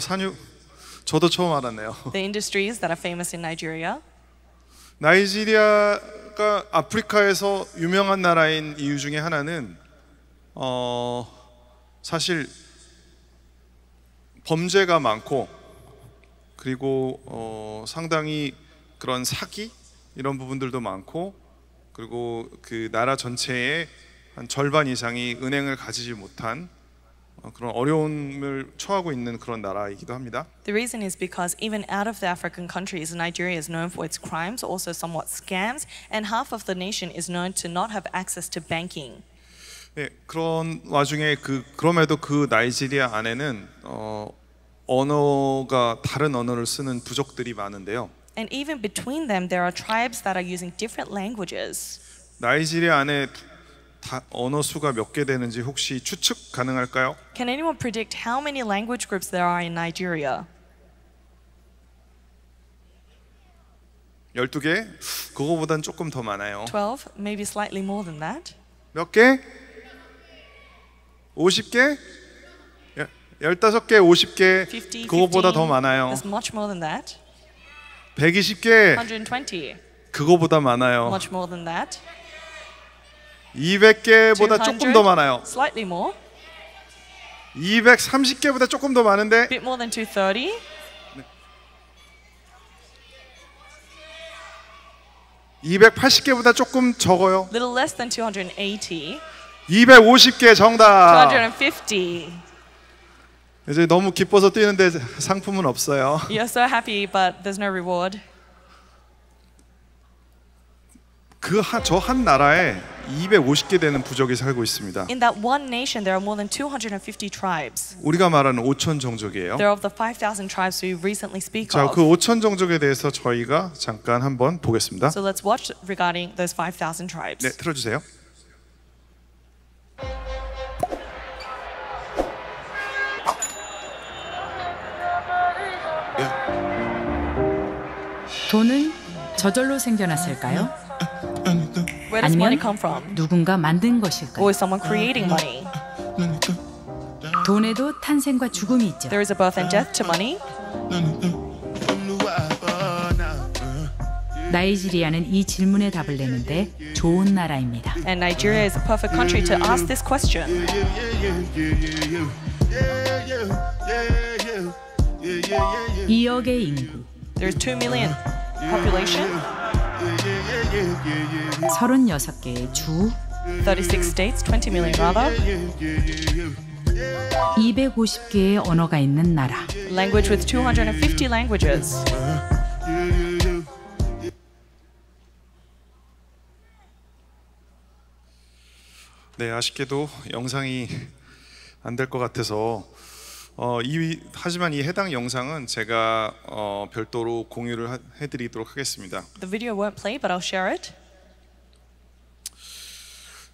저도 처음 알았네요. The industries that are famous in Nigeria. 나이지리아가 아프리카에서 유명한 나라인 이유 중에 하나는 사실 범죄가 많고 그리고 상당히 그런 사기 이런 부분들도 많고 그리고 그 나라 전체의 한 절반 이상이 은행을 가지지 못한 그런 어려움을 처하고 있는 그런 나라이기도 합니다. The reason is because even out of the African countries, Nigeria is known for its crimes, also somewhat scams, and half of the nation is known to not have access to banking. 네, 그런 와중에 그럼에도 그 나이지리아 안에는 언어가 다른 언어를 쓰는 부족들이 많은데요. And even between them, there are tribes that are using different languages. 나이지리아 안에 언어 수가 몇 개 되는지 혹시 추측 가능할까요? Can anyone predict how many language groups there are in Nigeria? 12개? 그거보단 조금 더 많아요. 12, maybe slightly more than that. 몇 개? 50개? 15개, 50개? 50, 그거보다 15, 더 많아요. There's much more than that. 120개? 120, 그거보다 많아요. much more than that. 200개보다 200, 조금 더 많아요. Slightly more. 230개보다 조금 더 많은데 Bit more than 230. 280개보다 조금 적어요. Little less than 280. 250개 정답. 250. 이제 너무 기뻐서 뛰는데 상품은 없어요. You're so happy, but there's no reward. 저 한 나라에 250개 되는 부족이 살고 있습니다. In that one nation, there are more than 250 tribes. 우리가 말하는 5천 종족이에요. They're of the 5,000 tribes we recently speak 자, of. 그 5천 종족에 대해서 저희가 잠깐 한번 보겠습니다. So let's watch regarding those 5,000 tribes. 네, 틀어주세요. 돈은 저절로 생겨났을까요? Where does money 아니면 come from? 누군가 만든 것일까요? Or is someone creating money? 돈에도 탄생과 죽음이 있죠. There is a birth and death to money. 나이지리아는 이 질문에 답을 내는데 좋은 나라입니다. And Nigeria is a perfect country to ask this question. 2억의 인구, There's 2 million population, 36개의 주, 36 states, 20 million rather, 250개의 언어가 있는 나라. language with 250 languages. 네, 아쉽게도 영상이 안 될 것 같아서 하지만 이 해당 영상은 제가 별도로 공유를 해드리도록 하겠습니다. The video won't play, but I'll share it.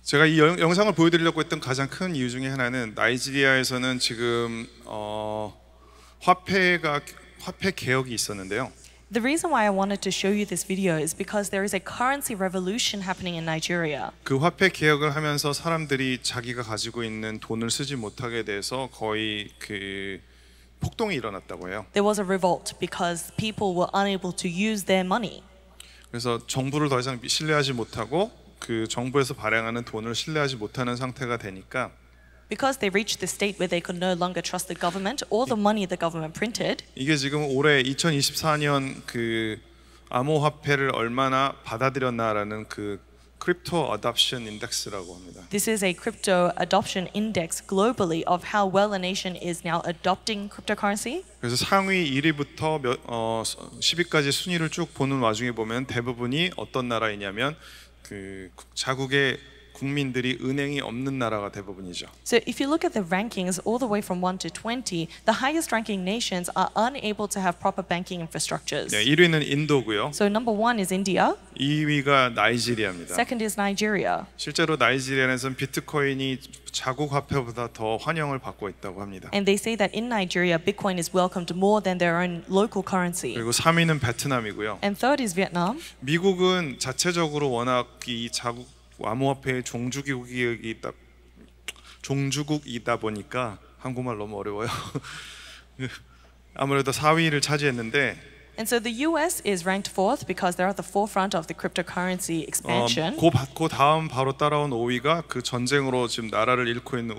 제가 이 영상을 보여드리려고 했던 가장 큰 이유 중에 하나는 나이지리아에서는 지금 화폐 개혁이 있었는데요. The reason why I wanted to show you this video is because there is a currency revolution happening in Nigeria. 그 화폐 개혁을 하면서 사람들이 자기가 가지고 있는 돈을 쓰지 못하게 돼서 거의 그 폭동이 일어났다고 해요. There was a revolt because people were unable to use their money. 그래서 정부를 더 이상 신뢰하지 못하고 그 정부에서 발행하는 돈을 신뢰하지 못하는 상태가 되니까 Because they reached the state where they could no longer trust the government or the money the government printed. 이게 지금 올해 2024년 그 암호화폐를 얼마나 받아들였나라는 그 크립토 어답션 인덱스라고 합니다. This is a crypto adoption index globally of how well a nation is now adopting cryptocurrency. 그래서 상위 1위부터 10위까지 순위를 쭉 보는 와중에 보면 대부분이 어떤 나라이냐면 그 자국의 국민들이 은행이 없는 나라가 대부분이죠. So if you look at the rankings all the way from 1 to 20, the highest ranking nations are unable to have proper banking infrastructures. 네, 1위는 인도고요. So number 1 is India, 2위가 나이지리아입니다. second is Nigeria. 실제로 나이지리아에서는 비트코인이 자국 화폐보다 더 환영을 받고 있다고 합니다. And they say that in Nigeria, Bitcoin is welcomed more than their own local currency. 그리고 3위는 베트남이고요. And third is Vietnam. 미국은 자체적으로 워낙 이 자국 암호화폐의 종주국이다 보니까 한국말 너무 어려워요. 아무래도 4위를 차지했는데 And so the US is ranked fourth because they're at the forefront of the cryptocurrency expansion. 그 다음 바로 따라온 5위가 그 전쟁으로 지금 나라를 잃고 있는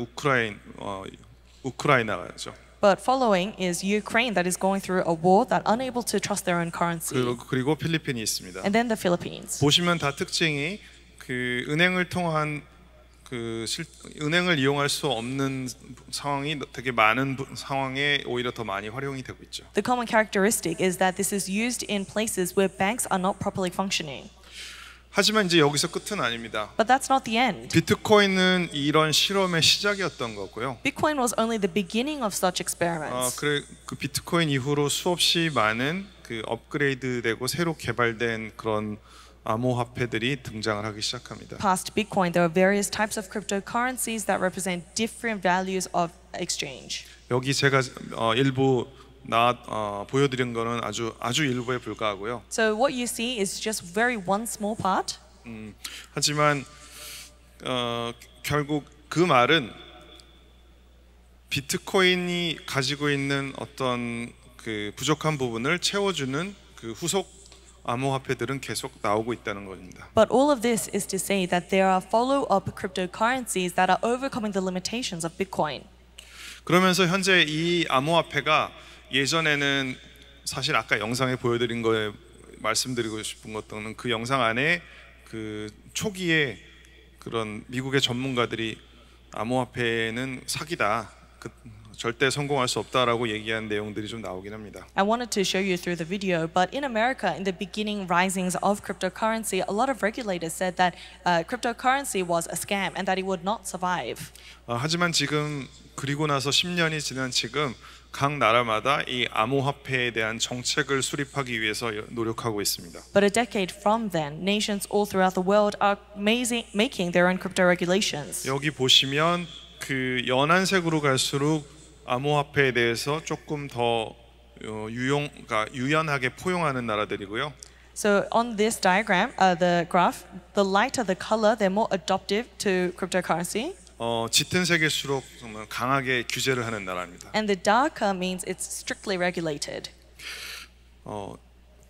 우크라이나죠. But following is Ukraine that is going through a war that unable to trust their own currency. 그리고 필리핀이 있습니다. And then the Philippines. 보시면 다 특징이 그 은행을 통한 은행을 이용할 수 없는 상황이 되게 많은 상황에 오히려 더 많이 활용이 되고 있죠. The common characteristic is that this is used in places where banks are not properly functioning. 하지만 이제 여기서 끝은 아닙니다. But that's not the end. 비트코인은 이런 실험의 시작이었던 거고요. Bitcoin was only the beginning of such experiments. 그 비트코인 이후로 수없이 많은 그 업그레이드되고 새로 개발된 그런 암호화폐들이 등장을 하기 시작합니다. Past Bitcoin, there are various types of cryptocurrencies that represent different values of exchange. 여기 제가 일부 보여드린 거는 아주 일부에 불과하고요. So what you see is just very one small part. 하지만 결국 그 말은 비트코인이 가지고 있는 어떤 그 부족한 부분을 채워주는 그 후속 암호화폐들은 계속 나오고 있다는 겁니다. But all of this is to say that there are follow-up cryptocurrencies that are overcoming the limitations of Bitcoin. 그러면서 현재 이 암호화폐가 예전에는 사실 아까 영상에 보여드린 거에 말씀드리고 싶은 것들은 그 영상 안에 그 초기에 그런 미국의 전문가들이 암호화폐는 사기다, 절대 성공할 수 없다라고 얘기한 내용들이 좀 나오긴 합니다. I wanted to show you through the video, but in America, in the beginning risings of cryptocurrency, a lot of regulators said that cryptocurrency was a scam and that it would not survive. 하지만 지금 그리고 나서 10년이 지난 지금 각 나라마다 이 암호화폐에 대한 정책을 수립하기 위해서 노력하고 있습니다. But a decade from then, nations all throughout the world are making their own crypto regulations. 여기 보시면 그 연한색으로 갈수록 암호화폐에 대해서 조금 더 유연하게 포용하는 나라들이고요. So on this diagram, the graph, the lighter the color, they're more adoptive to cryptocurrency. 짙은 색일수록 정말 강하게 규제를 하는 나라입니다. And the darker means it's strictly regulated.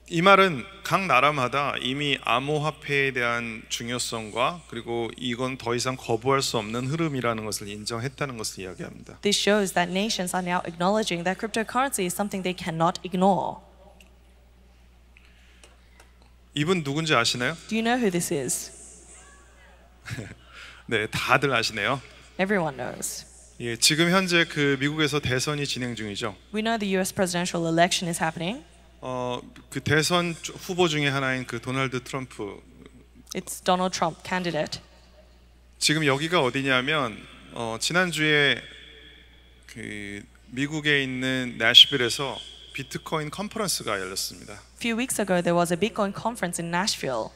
이 말은 각 나라마다 이미 암호화폐에 대한 중요성과 그리고 이건 더 이상 거부할 수 없는 흐름이라는 것을 인정했다는 것을 이야기합니다. This shows that nations are now acknowledging that cryptocurrency is something they cannot ignore. 이분 누군지 아시나요? Do you know who this is? 네, 다들 아시네요. Everyone knows. 예, 지금 현재 그 미국에서 대선이 진행 중이죠. We know the US presidential election is happening. 그 대선 후보 중에 하나인 그 도널드 트럼프. It's Donald Trump candidate. 지금 여기가 어디냐면 지난주에 그 미국에 있는 내셔빌에서 비트코인 컨퍼런스가 열렸습니다. A few weeks ago, there was a Bitcoin conference in Nashville.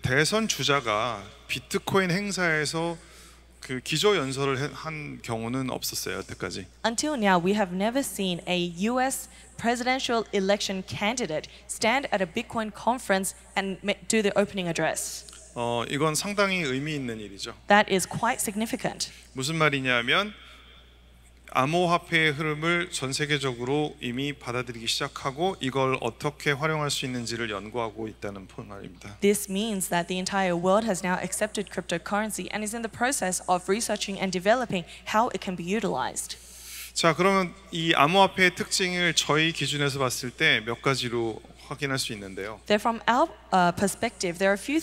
대선 주자가 비트코인 행사에서 그 기조 연설을 한 경우는 없었어요 여태까지. Until now, we have never seen a U.S. presidential election candidate stand at a Bitcoin conference and do the opening address. 이건 상당히 의미 있는 일이죠. That is quite significant. 무슨 말이냐면 암호화폐의 흐름을 전 세계적으로 이미 받아들이기 시작하고 이걸 어떻게 활용할 수 있는지를 연구하고 있다는 말입니다. This means that the entire world has now accepted cryptocurrency and is in the process of researching and developing how it can be utilized. 자, 그러면 이 암호화폐의 특징을 저희 기준에서 봤을 때 몇 가지로 확인할 수 있는데요. There, from our perspective, there are few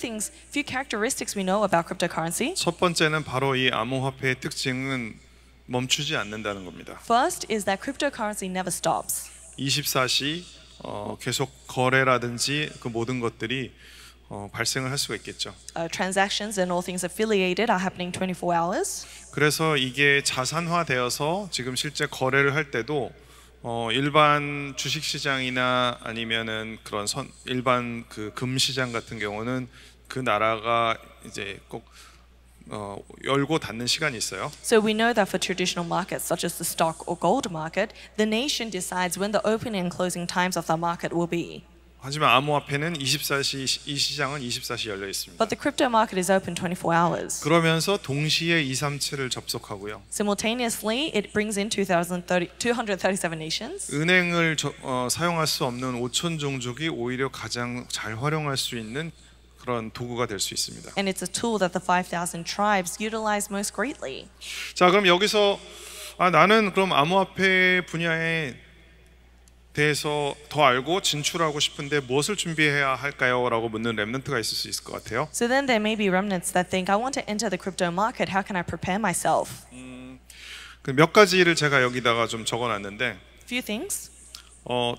characteristics we know about cryptocurrency. 첫 번째는 바로 이 암호화폐의 특징은 멈추지 않는다는 겁니다. First is that cryptocurrency never stops. 24시 계속 거래라든지 그 모든 것들이 발생을 할 수가 있겠죠. Transactions and all things affiliated are happening 24 hours. 그래서 이게 자산화되어서 지금 실제 거래를 할 때도 일반 주식시장이나 아니면은 그런 일반 그 금시장 같은 경우는 그 나라가 이제 꼭 열고 닫는 시간이 있어요. So we know that for traditional markets such as the stock or gold market, the nation decides when the opening and closing times of the market will be. 하지만 암호화폐는 24시 이 시장은 24시 열려 있습니다. But the crypto market is open 24 hours. 그러면서 동시에 237을 접속하고요. Simultaneously, it brings in 237 nations. 은행을 사용할 수 없는 5천 종족이 오히려 가장 잘 활용할 수 있는 그런 도구가 될 수 있습니다. And it's a tool that the 5,000 tribes utilize most greatly. 자, 그럼 여기서 나는 그럼 암호화폐 분야에 대해서 더 알고 진출하고 싶은데 무엇을 준비해야 할까요? 라고 묻는 렘넌트가 있을 수 있을 것 같아요. So then there may be remnants that think, I want to enter the crypto market. How can I prepare myself? 몇 가지를 제가 여기다가 좀 적어놨는데 Few things.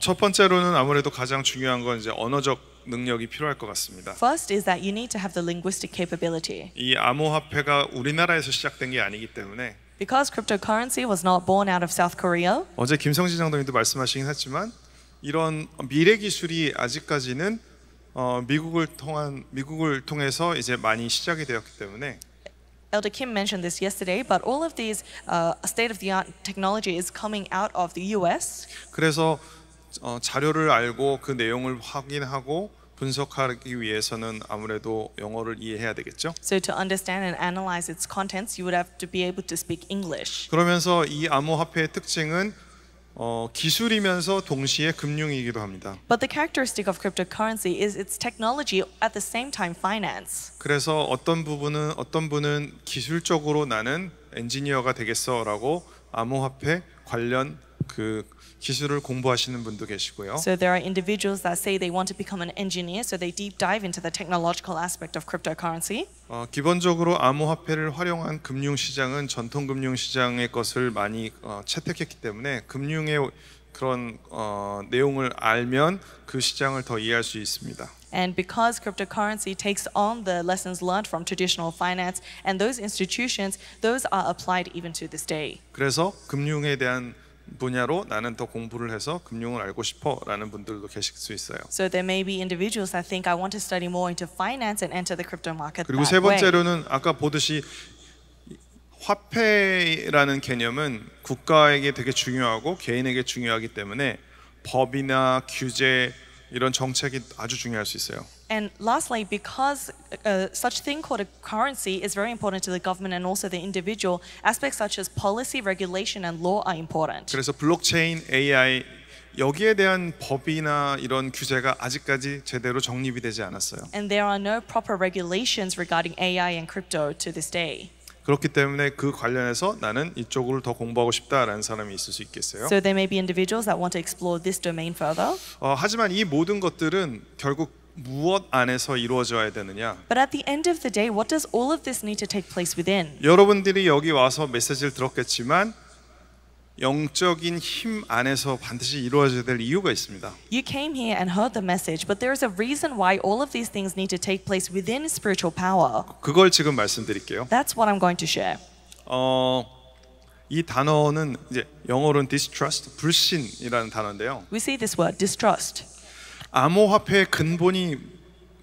첫 번째로는 아무래도 가장 중요한 건 이제 언어적 능력이 필요할 것 같습니다. First is that you need to have the linguistic capability. 이 암호화폐가 우리나라에서 시작된 게 아니기 때문에 Because cryptocurrency was not born out of South Korea, 어제 김성진 장로님도 말씀하시긴 했지만 이런 미래 기술이 아직까지는 미국을 통해서 이제 많이 시작이 되었기 때문에 Elder Kim mentioned this yesterday, but all of these state-of-the-art technology is coming out of the US. 그래서 자료를 알고 그 내용을 확인하고 분석하기 위해서는 아무래도 영어를 이해해야 되겠죠. So to understand and analyze its contents, you would have to be able to speak English. 그러면서 이 암호화폐의 특징은 기술이면서 동시에 금융이기도 합니다. But the characteristic of cryptocurrency is its technology at the same time finance. 그래서 어떤 분은 기술적으로 나는 엔지니어가 되겠어라고 암호화폐 관련 그 기술을 공부하시는 분도 계시고요. So there are individuals that say they want to become an engineer, so they deep dive into the technological aspect of cryptocurrency. 기본적으로 암호화폐를 활용한 금융시장은 전통 금융시장의 것을 많이 채택했기 때문에 금융의 그런 내용을 알면 그 시장을 더 이해할 수 있습니다. And because cryptocurrency takes on the lessons learned from traditional finance and those institutions, those are applied even to this day. 그래서 금융에 대한 분야로 나는 더 공부를 해서 금융을 알고 싶어라는 분들도 계실 수 있어요. So there may be individuals that think I want to study more into finance and enter the crypto market 그리고 that 세 way. 번째로는 아까 보듯이 화폐라는 개념은 국가에게 되게 중요하고 개인에게 중요하기 때문에 법이나 규제 이런 정책이 아주 중요할 수 있어요. And lastly, because such thing called a currency is very important to the government and also the individual, aspects such as policy, regulation, and law are important. 그래서 블록체인, AI 여기에 대한 법이나 이런 규제가 아직까지 제대로 정립이 되지 않았어요. And there are no proper regulations regarding AI and crypto to this day. 그렇기 때문에 그 관련해서 나는 이쪽을 더 공부하고 싶다라는 사람이 있을 수 있겠어요. So there may be individuals that want to explore this domain further. 하지만 이 모든 것들은 결국 무엇 안에서 이루어져야 되느냐? But at the end of the day, what does all of this need to take place within? 여러분들이 여기 와서 메시지를 들었겠지만 영적인 힘 안에서 반드시 이루어져야 될 이유가 있습니다. You came here and heard the message, but there is a reason why all of these things need to take place within spiritual power. 그걸 지금 말씀드릴게요. That's what I'm going to share. 이 단어는 이제 영어로는 distrust, 불신이라는 단어인데요. We see this word, distrust. 암호화폐의 근본이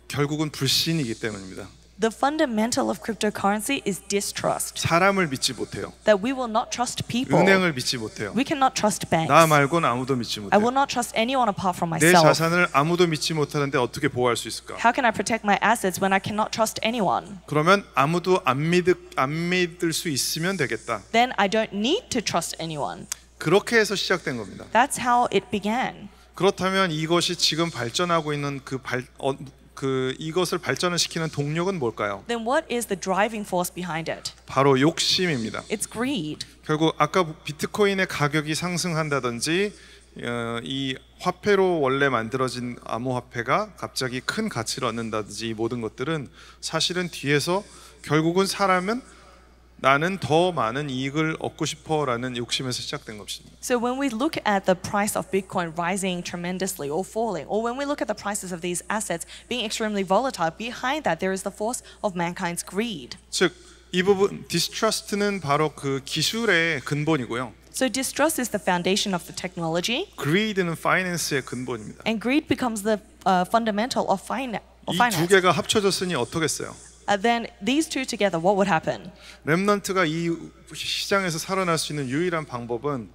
결국은 불신이기 때문입니다. The fundamental of cryptocurrency is distrust. 사람을 믿지 못해요. That we will not trust people. 은행을 믿지 못해요. We cannot trust banks. 나 말고는 아무도 믿지 I will 못해요. not trust anyone apart from 내 myself. 자산을 아무도 믿지 못하는데 어떻게 보호할 수 있을까? How can I protect my assets when I cannot trust anyone? 그러면 아무도 안 믿을 수 있으면 되겠다. Then I don't need to trust anyone. 그렇게 해서 시작된 겁니다. That's how it began. 그렇다면 이것이 지금 발전하고 있는 이것을 발전을 시키는 동력은 뭘까요? Then what is the driving force behind it? 바로 욕심입니다. It's greed. 결국 아까 비트코인의 가격이 상승한다든지 이 화폐로 원래 만들어진 암호화폐가 갑자기 큰 가치를 얻는다든지 이 모든 것들은 사실은 뒤에서 결국은 사람은 나는 더 많은 이익을 얻고 싶어라는 욕심에서 시작된 것입니다. So when we look at the price of Bitcoin rising tremendously or falling, or when we look at the prices of these assets being extremely volatile, behind that there is the force of mankind's greed. 즉, 이 부분 distrust는 바로 그 기술의 근본이고요. So distrust is the foundation of the technology, greed는 finance의 근본입니다. and greed becomes the fundamental of 이 두 finance. 개가 합쳐졌으니 어떻겠어요? Then these two together, what would happen? 렘넌트가 이 시장에서 살아날 수 있는 유일한 방법은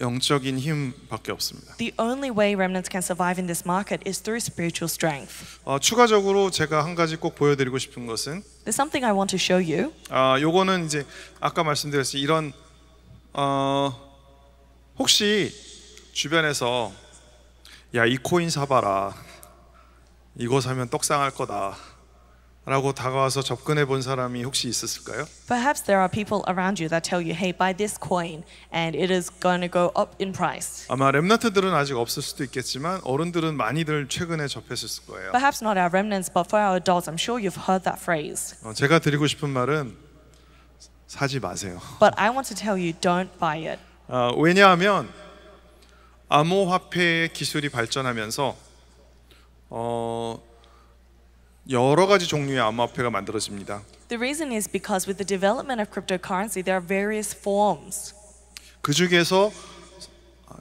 영적인 힘밖에 없습니다. The only way remnants can survive in this market is through spiritual strength. 추가적으로 제가 한 가지 꼭 보여드리고 싶은 것은 There's something I want to show you. 요거는 이제 아까 말씀드렸듯이 이런 혹시 주변에서 야, 이 코인 사봐라, 이거 사면 떡상할 거다 라고 다가와서 접근해 본 사람이 혹시 있었을까요? Perhaps there are people around you that tell you, hey, buy this coin and it is going to go up in price. 아마 렘넌트들은 아직 없을 수도 있겠지만 어른들은 많이들 최근에 접했을 거예요. Perhaps not our remnants, but for our adults, I'm sure you've heard that phrase. 제가 드리고 싶은 말은 사지 마세요. But I want to tell you, don't buy it. 왜냐하면 암호화폐 기술이 발전하면서 여러 가지 종류의 암호화폐가 만들어집니다. The reason is because with the development of cryptocurrency, there are various forms. 그 중에서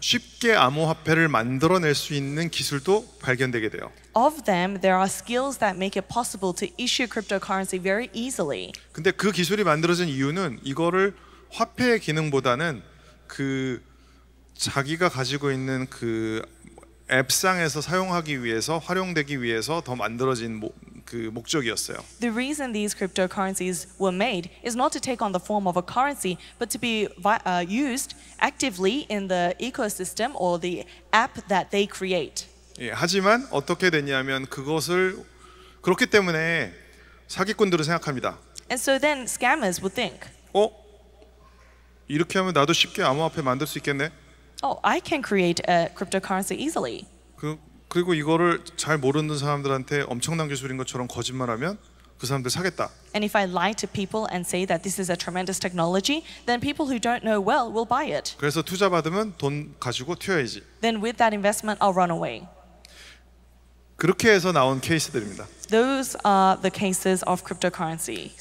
쉽게 암호화폐를 만들어낼 수 있는 기술도 발견되게 돼요. Of them, there are skills that make it possible to issue cryptocurrency very easily. 근데 그 기술이 만들어진 이유는 이거를 화폐의 기능보다는 그 자기가 가지고 있는 그 앱상에서 사용하기 위해서 활용되기 위해서 더 만들어진 그 목적이었어요. The reason these cryptocurrencies were made is not to take on the form of a currency, but to be used actively in the ecosystem or the app that they create. 예, 하지만 어떻게 됐냐면 그렇기 때문에 사기꾼들은 생각합니다. And so then scammers would think, 이렇게 하면 나도 쉽게 암호화폐 만들 수 있겠네. oh, I can create a cryptocurrency easily. 그리고 이거를 잘 모르는 사람들한테 엄청난 기술인 것처럼 거짓말하면 그 사람들 사겠다. And if I lie to people and say that this is a tremendous technology, then people who don't know well will buy it. 그래서 투자 받으면 돈 가지고 튀어야지. Then with that investment, I'll run away. 그렇게 해서 나온 케이스들입니다. Those are the cases of cryptocurrency.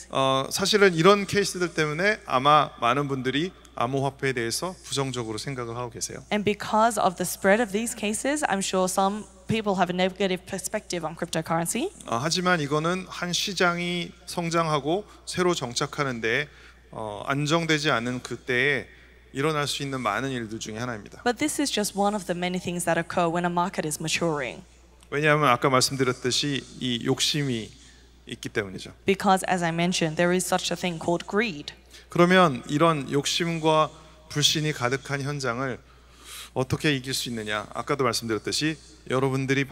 사실은 이런 케이스들 때문에 아마 많은 분들이 암호화폐에 대해서 부정적으로 생각을 하고 계세요. And because of the spread of these cases, I'm sure some people have a negative perspective on cryptocurrency. 하지만 이거는 한 시장이 성장하고 새로 정착하는데 안정되지 않은 그때에 일어날 수 있는 많은 일들 중에 하나입니다. But this is just one of the many things that occur when a market is maturing. 왜냐하면 아까 말씀드렸듯이 이 욕심이 있기 때문이죠. Because as I mentioned, there is such a thing called greed. 그러면 이런 욕심과 불신이 가득한 현장을 어떻게 이길 수 있느냐? 아까도 말씀드렸듯이 여러분들이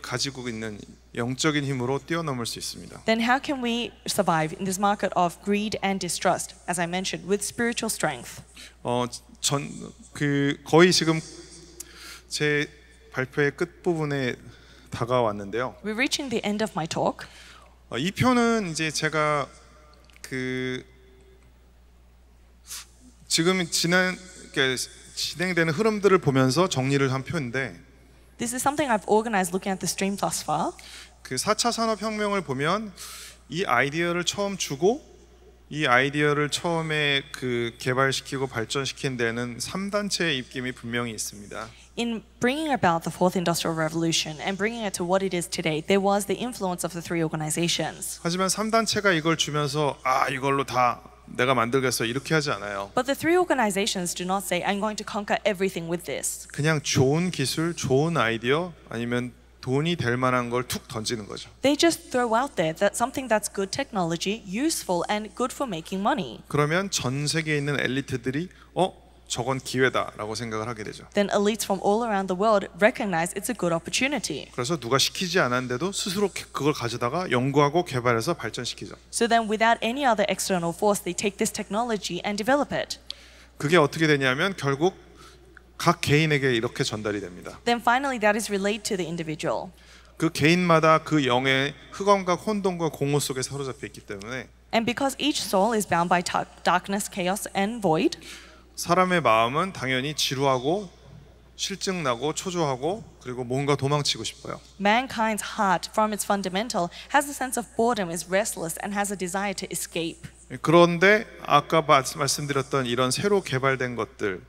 가지고 있는 영적인 힘으로 뛰어넘을 수 있습니다. Then how can we survive in this market of greed and distrust, as I mentioned, with spiritual strength? 거의 지금 제 발표의 끝 부분에 다가왔는데요. We're reaching the end of my talk. 이 표는 이제 제가 지금 진행되는 흐름들을 보면서 정리를 한 표인데, This is something I've organized looking at the stream thus far. 그 4차 산업혁명을 보면 이 아이디어를 처음 주고 이 아이디어를 처음에 개발시키고 발전시킨 데는 3단체의 입김이 분명히 있습니다. In bringing about the fourth industrial revolution and bringing it to what it is today, there was the influence of the three organizations. 하지만 3단체가 이걸 주면서 이걸로 다 내가 만들겠어 이렇게 하지 않아요. But the three organizations do not say, I'm going to conquer everything with this. 그냥 좋은 기술, 좋은 아이디어 아니면 돈이 될 만한 걸 툭 던지는 거죠. They just throw out there that something that's good technology, useful and good for making money. 그러면 전 세계에 있는 엘리트들이 저건 기회다라고 생각을 하게 되죠. Then elites from all around the world recognize it's a good opportunity. 그래서 누가 시키지 않았는데도 스스로 그걸 가져다가 연구하고 개발해서 발전시키죠. So then without any other external force, they take this technology and develop it. 그게 어떻게 되냐면 결국 각 개인에게 이렇게 전달이 됩니다. Then finally that is relayed to the individual. 그 개인마다 그 영의 흑암과 혼돈과 공허 속에 사로잡혀 있기 때문에 And because each soul is bound by darkness, chaos and void, 사람의 마음은 당연히 지루하고 실증나고 초조하고 그리고 뭔가 도망치고 싶어요. mankind's heart from its fundamental has a sense of boredom, is restless and has a desire to escape. 그런데 아까 말씀드렸던 이런 새로 개발된 것들,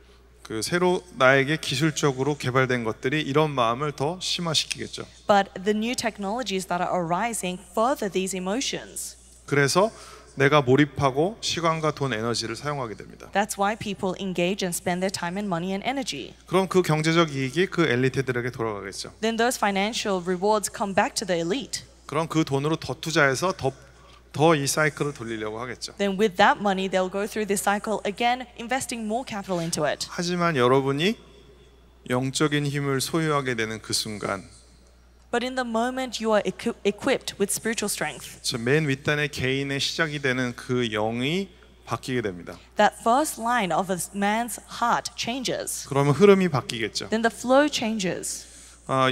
그 새로 나에게 기술적으로 개발된 것들이 이런 마음을 더 심화시키겠죠. But the new technologies that are arising further these emotions. 그래서 내가 몰입하고 시간과 돈, 에너지를 사용하게 됩니다. That's why people engage and spend their time and money and energy. 그럼 그 경제적 이익이 그 엘리트들에게 돌아가겠죠. Then those financial rewards come back to the elite. 그럼 그 돈으로 더 투자해서 더 이 사이클을 돌리려고 하겠죠. Then with that money they'll go through this cycle again, investing more capital into it. 하지만 여러분이 영적인 힘을 소유하게 되는 그 순간 But in the moment you are equipped with spiritual strength, 맨 윗단의 개인의 시작이 되는 그 영이 바뀌게 됩니다. that first line of a man's heart changes. 그러면 흐름이 바뀌겠죠. Then the flow changes.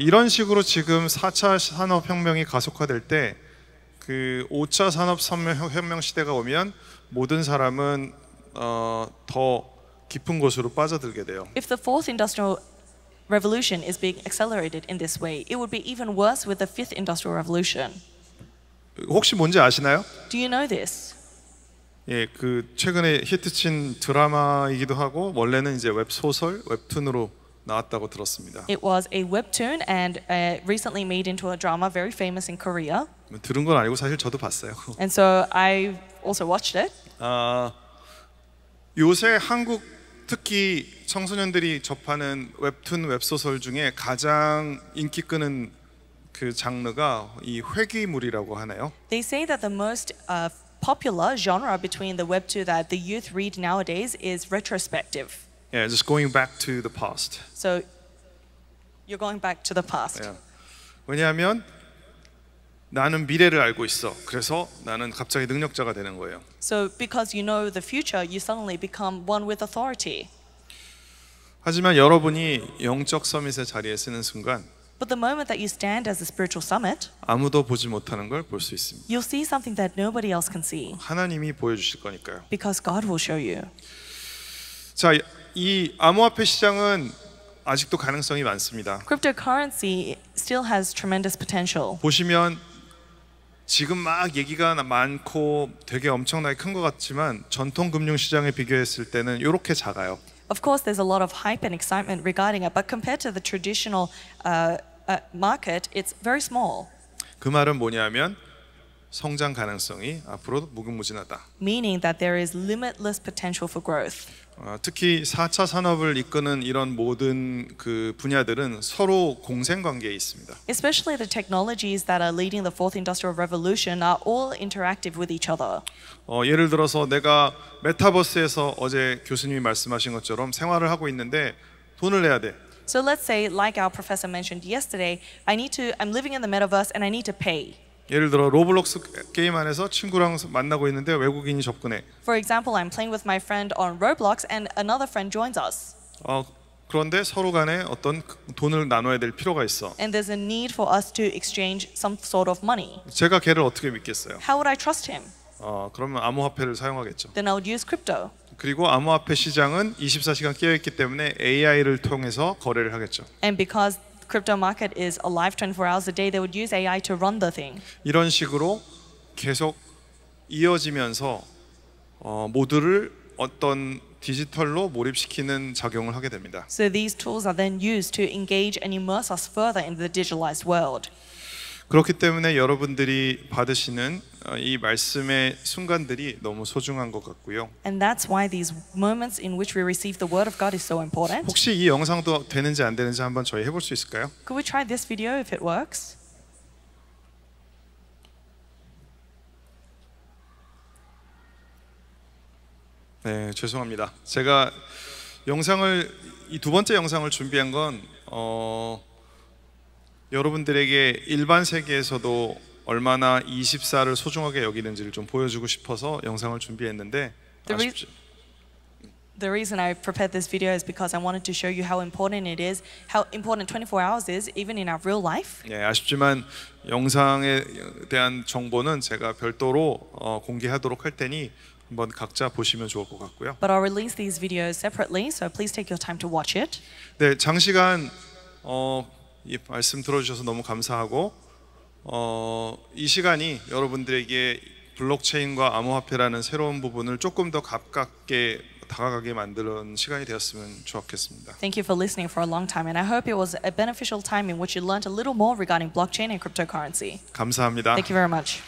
이런 식으로 지금 4차 산업혁명이 가속화될 때 그 5차 산업혁명 시대가 오면 모든 사람은 더 깊은 곳으로 빠져들게 돼요. If the fourth industrial revolution is being accelerated in this way, it would be even worse with the fifth industrial revolution. 혹시 뭔지 아시나요? Do you know this? 예, 그 최근에 히트친 드라마이기도 하고 원래는 이제 웹소설, 웹툰으로 나왔다고 들었습니다. It was a webtoon and recently made into a drama, very famous in Korea. 들은 건 아니고 사실 저도 봤어요. And so I also watched it. 요새 한국 특히 청소년들이 접하는 웹툰, 웹소설 중에 가장 인기 끄는 그 장르가 이 회귀물이라고 하네요. They say that the most popular genre between the webtoon that the youth read nowadays is retrospective. Yeah, just going back to the past. So you're going back to the past. Yeah. 왜냐하면 나는 미래를 알고 있어. 그래서 나는 갑자기 능력자가 되는 거예요. So because you know the future, you suddenly become one with authority. 하지만 여러분이 영적 서밋의 자리에 서는 순간 But the moment that you stand as a spiritual summit, 아무도 보지 못하는 걸 볼 수 있습니다. you'll see something that nobody else can see 하나님이 보여주실 거니까요. because God will show you. 자, 이 암호화폐 시장은 아직도 가능성이 많습니다. Cryptocurrency still has tremendous potential. 보시면 지금 막 얘기가 많고 되게 엄청나게 큰 것 같지만 전통 금융 시장에 비교했을 때는 이렇게 작아요. Of course, there's a lot of hype and excitement regarding it, but compared to the traditional market, it's very small. 그 말은 뭐냐면 성장 가능성이 앞으로 무궁무진하다. Meaning that there is limitless potential for growth. 특히 4차 산업을 이끄는 이런 모든 그 분야들은 서로 공생 관계에 있습니다. Especially the technologies that are leading the fourth industrial revolution are all interactive with each other. 예를 들어서 내가 메타버스에서 어제 교수님이 말씀하신 것처럼 생활을 하고 있는데 돈을 내야 돼. So let's say, like our professor mentioned yesterday, I'm living in the metaverse and I need to pay. 예를 들어 로블록스 게임 안에서 친구랑 만나고 있는데 외국인이 접근해. For example, I'm playing with my friend on Roblox and another friend joins us. 그런데 서로 간에 어떤 돈을 나눠야 될 필요가 있어. And there's a need for us to exchange some sort of money. 제가 걔를 어떻게 믿겠어요? How would I trust him? 그러면 암호화폐를 사용하겠죠. Then I would use crypto. 그리고 암호화폐 시장은 24시간 깨어 있기 때문에 AI를 통해서 거래를 하겠죠. And because crypto market is alive 24 hours a day, they would use AI to run the thing. 이런 식으로 계속 이어지면서 모두를 어떤 디지털로 몰입시키는 작용을 하게 됩니다. So these tools are then used to engage and immerse us further into the digitalized world. 그렇기 때문에 여러분들이 받으시는 이 말씀의 순간들이 너무 소중한 것 같고요. And that's why these moments in which we receive the word of God is so important. 혹시 이 영상도 되는지 안 되는지 한번 저희 해볼 수 있을까요? Could we try this video if it works? 네, 죄송합니다. 제가 이 두 번째 영상을 준비한 건 여러분들에게 일반 세계에서도 얼마나 24를 소중하게 여기는지를 좀 보여주고 싶어서 영상을 준비했는데 The reason I prepared this video is because I wanted to show you how important it is, how important 24 hours is, even in our real life. 예, 아쉽지만 영상에 대한 정보는 제가 별도로 공개하도록 할 테니 한번 각자 보시면 좋을 것 같고요. But I'll release these videos separately, so please take your time to watch it. 네, 장시간 이 말씀 들어주셔서 너무 감사하고 이 시간이 여러분들에게 블록체인과 암호화폐라는 새로운 부분을 조금 더 가깝게 다가가게 만드는 시간이 되었으면 좋겠습니다. Thank you for listening for a long time, and I hope it was a beneficial time in which you learned a little more regarding blockchain and cryptocurrency. 감사합니다. Thank you very much.